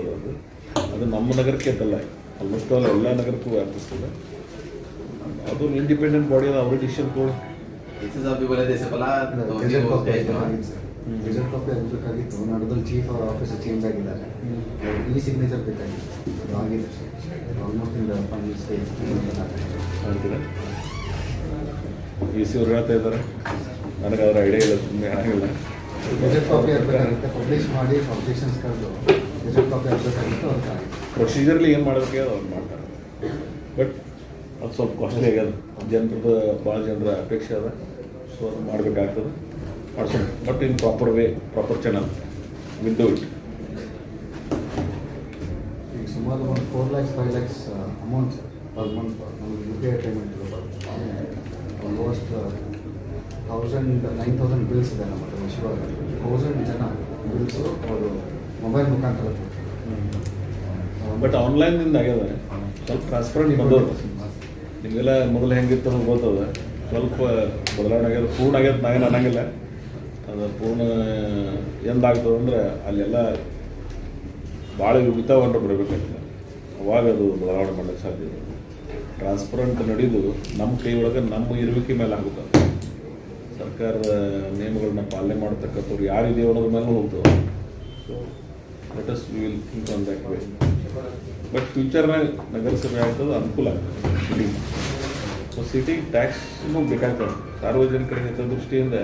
ಅದು ನಮ್ಮ ನಗರಕ್ಕೆ ಅಂತಲ್ಲ, ಆಲ್ಮೋಸ್ಟ್ ಆಲ್ ಎಲ್ಲ ನಗರಕ್ಕೂ ವ್ಯಾಪಿಸ್ತದೆ. ಅದು ಇಂಡಿಪೆಂಡೆಂಟ್ ಬಾಡಿ ಅದ, ಅವ್ರಿಗೆ ಡಿಸಿಷನ್ ಕೊಡಿ. ರಿಸಲ್ಟ್ ಕಾಪಿ ಆಗಬೇಕಾಗಿತ್ತು, ನಾಡೋದಲ್ಲಿ ಚೀಫ್ ಆಫೀಸರ್ ಚೇಂಜ್ ಆಗಿದ್ದಾರೆ, ಈ ಸಿಗ್ನೇಚರ್ ಬೇಕಾಗಿತ್ತು, ಅದು ಆಗಿದೆ almost in the final stage ಅಂತಿದೆ. ಇ ಸಿ ಅವ್ರು ಹೇಳ್ತಾ ಇದ್ದಾರೆ, ನನಗೆ ಅದರ ಐಡಿಯಾ ಇಲ್ಲ, ಸುಮ್ಮನೆ ಆಗಿಲ್ಲ. ರಿಸಲ್ಟ್ ಕಾಪಿ ಆಗಬೇಕಾಗಿತ್ತು, ಪಬ್ಲಿಷ್ ಮಾಡಿ ಪಬ್ಲಿಷನ್ಸ್ ಕರೆದು ರಿಸಲ್ಟ್ ಕಾಪಿ ಆಗಬೇಕಾಗಿತ್ತು, ಅದಕ್ಕಾಗಿ ಪ್ರೊಸೀಜರ್ಲಿ ಏನು ಮಾಡಬೇಕು ಅವ್ರು ಮಾಡ್ತಾರೆ. ಬಟ್ ಅದು ಸ್ವಲ್ಪ ಕಾಸ್ಟ್ಲಿ ಆಗ್ಯದ, ಜನರದ ಭಾಳ ಜನರ ಅಪೇಕ್ಷೆ ಅದ. ಸೊ ಅದು ಮಾಡಬೇಕಾಗ್ತದೆ, ಮಾಡ್ಸೋಣ. But in proper way, proper channel will do it. ಈಗ ಸುಮಾರು ಒಂದು 4 lakhs 5 lakhs amount per month ನಮಗೆ U P I payment almost 9,000 bills ಇದೆ ನಮ್ಮ ಹತ್ರ. ವಿಶ್ವ 1000 ಜನ ಬಿಲ್ಸು ಅವರು ಮೊಬೈಲ್ ಮುಖಾಂತರ. ಬಟ್ ಆನ್ಲೈನ್ದಿಂದ ಆಗ್ಯದ, ಸ್ವಲ್ಪ ಟ್ರಾನ್ಸ್ಪರೆಂಟ್ ಬಂದವರು. ನಿಮಗೆಲ್ಲ ಮೊದಲು ಹೆಂಗಿತ್ತು ಅನ್ನೋದು ಗೊತ್ತದ, ಸ್ವಲ್ಪ ಬದಲಾವಣೆ ಆಗ್ಯದ. ಪೂರ್ಣ ಆಗ್ಯದ ನಾವೇನು ಅನ್ನಂಗಿಲ್ಲ, ಅದು ಪೂರ್ಣ ಎಂದಾಗ್ತದೆ ಅಂದರೆ ಅಲ್ಲೆಲ್ಲ ಭಾಳ ಮಿತಗೊಂಡು ಬರಬೇಕಾಗ್ತದೆ, ಅವಾಗ ಅದು ಬದಲಾವಣೆ ಮಾಡೋಕ್ಕೆ ಸಾಧ್ಯ ಇದೆ. ಟ್ರಾನ್ಸ್ಪರೆಂಟ್ ನಡೆದು ನಮ್ಮ ಕೈ ಒಳಗೆ ನಮ್ಮ ಇರುವಿಕೆ ಮೇಲೆ ಆಗುತ್ತೆ. ಸರ್ಕಾರದ ನಿಯಮಗಳನ್ನ ಪಾಲನೆ ಮಾಡತಕ್ಕಂಥವ್ರು ಯಾರಿದೆಯೋ ಅನ್ನೋದ್ರ ಮೇಲೆ ಹೋಗ್ತವೆ. So let us we will think on that way. But ಫ್ಯೂಚರ್ನಾಗ ನಗರಸಭೆ ಆಗ್ತದೆ, ಅನುಕೂಲ ಆಗ್ತದೆ ಸಿಟಿ. ಸೊ ಸಿಟಿ ಟ್ಯಾಕ್ಸ್ನೂ ಬೇಕಾಗ್ತದೆ. ಸಾರ್ವಜನಿಕರ ಹಿತದೃಷ್ಟಿಯಿಂದ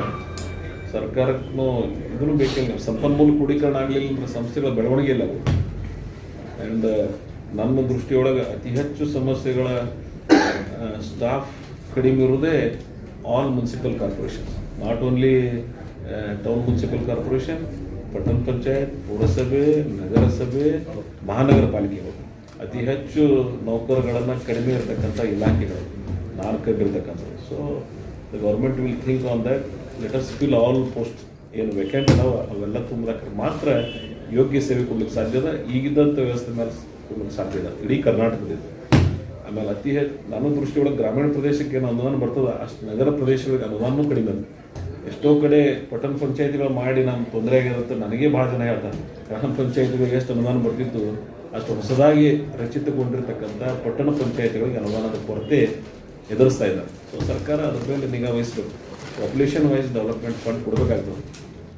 ಸರ್ಕಾರಕ್ಕೂ ಇದನ್ನು ಬೇಕಿಲ್ಲ. ಸಂಪನ್ಮೂಲ ಕ್ರೋಢೀಕರಣ ಆಗಲಿಲ್ಲ ಅಂದರೆ ಸಂಸ್ಥೆಗಳ ಬೆಳವಣಿಗೆ ಇಲ್ಲ. ಆ್ಯಂಡ್ ನನ್ನ ದೃಷ್ಟಿಯೊಳಗೆ ಅತಿ ಹೆಚ್ಚು ಸಮಸ್ಯೆಗಳ ಸ್ಟಾಫ್ ಕಡಿಮೆ ಇರೋದೇ all municipal corporation, not only town municipal corporation, ಪಟ್ಟಣ ಪಂಚಾಯತ್, ಪುರಸಭೆ, ನಗರಸಭೆ, ಮಹಾನಗರ ಪಾಲಿಕೆಗಳು ಅತಿ ಹೆಚ್ಚು ನೌಕರಗಳನ್ನು ಕಡಿಮೆ ಇರತಕ್ಕಂಥ ಇಲಾಖೆಗಳು 4 ಇರತಕ್ಕಂಥದ್ದು. So the government will think on that. Letters fill all post ಏನು ವೇಕೆಂಟ್ ಅದಾವ ಅವೆಲ್ಲ ತುಂಬಕ್ಕೆ ಮಾತ್ರ ಯೋಗ್ಯ ಸೇವೆ ಕೊಡ್ಲಿಕ್ಕೆ ಸಾಧ್ಯ ಅದ. ಈಗಿದ್ದಂಥ ವ್ಯವಸ್ಥೆ ಮೇಲೆ ಕೊಡ್ಲಿಕ್ಕೆ ಸಾಧ್ಯ ಇದೆ ಇಡೀ ಕರ್ನಾಟಕದಲ್ಲಿ. ಆಮೇಲೆ ಅತಿ ಹೆಚ್ಚು ನನ್ನ ದೃಷ್ಟಿಯೊಳಗೆ ಗ್ರಾಮೀಣ ಪ್ರದೇಶಕ್ಕೆ ಏನು ಅನುದಾನ ಬರ್ತದೆ ಅಷ್ಟು ನಗರ ಪ್ರದೇಶಗಳಿಗೆ ಅನುದಾನವೂ ಕಡಿಮೆ ಅದ. ಎಷ್ಟೋ ಕಡೆ ಪಟ್ಟಣ ಪಂಚಾಯತಿಗಳು ಮಾಡಿ ನಮ್ಮ ತೊಂದರೆ ಆಗಿರುತ್ತೆ. ನನಗೆ ಭಾಳ ಜನ ಹೇಳ್ತಾರೆ ಗ್ರಾಮ ಪಂಚಾಯತಿಗಳಿಗೆ ಎಷ್ಟು ಅನುದಾನ ಬರ್ತಿತ್ತು ಅಷ್ಟು ಹೊಸದಾಗಿ ರಚಿತಗೊಂಡಿರ್ತಕ್ಕಂಥ ಪಟ್ಟಣ ಪಂಚಾಯತಿಗಳಿಗೆ ಅನುದಾನದ ಕೊರತೆ ಎದುರಿಸ್ತಾ ಇದ್ದಾರೆ. ಸೊ ಸರ್ಕಾರ ಅದ್ರ ಮೇಲೆ ನಿಗಾ ವಹಿಸಬೇಕು. ಪಾಪ್ಯುಲೇಷನ್ ವೈಸ್ ಡೆವಲಪ್ಮೆಂಟ್ ಫಂಡ್ ಕೊಡಬೇಕಾಗ್ತದೆ.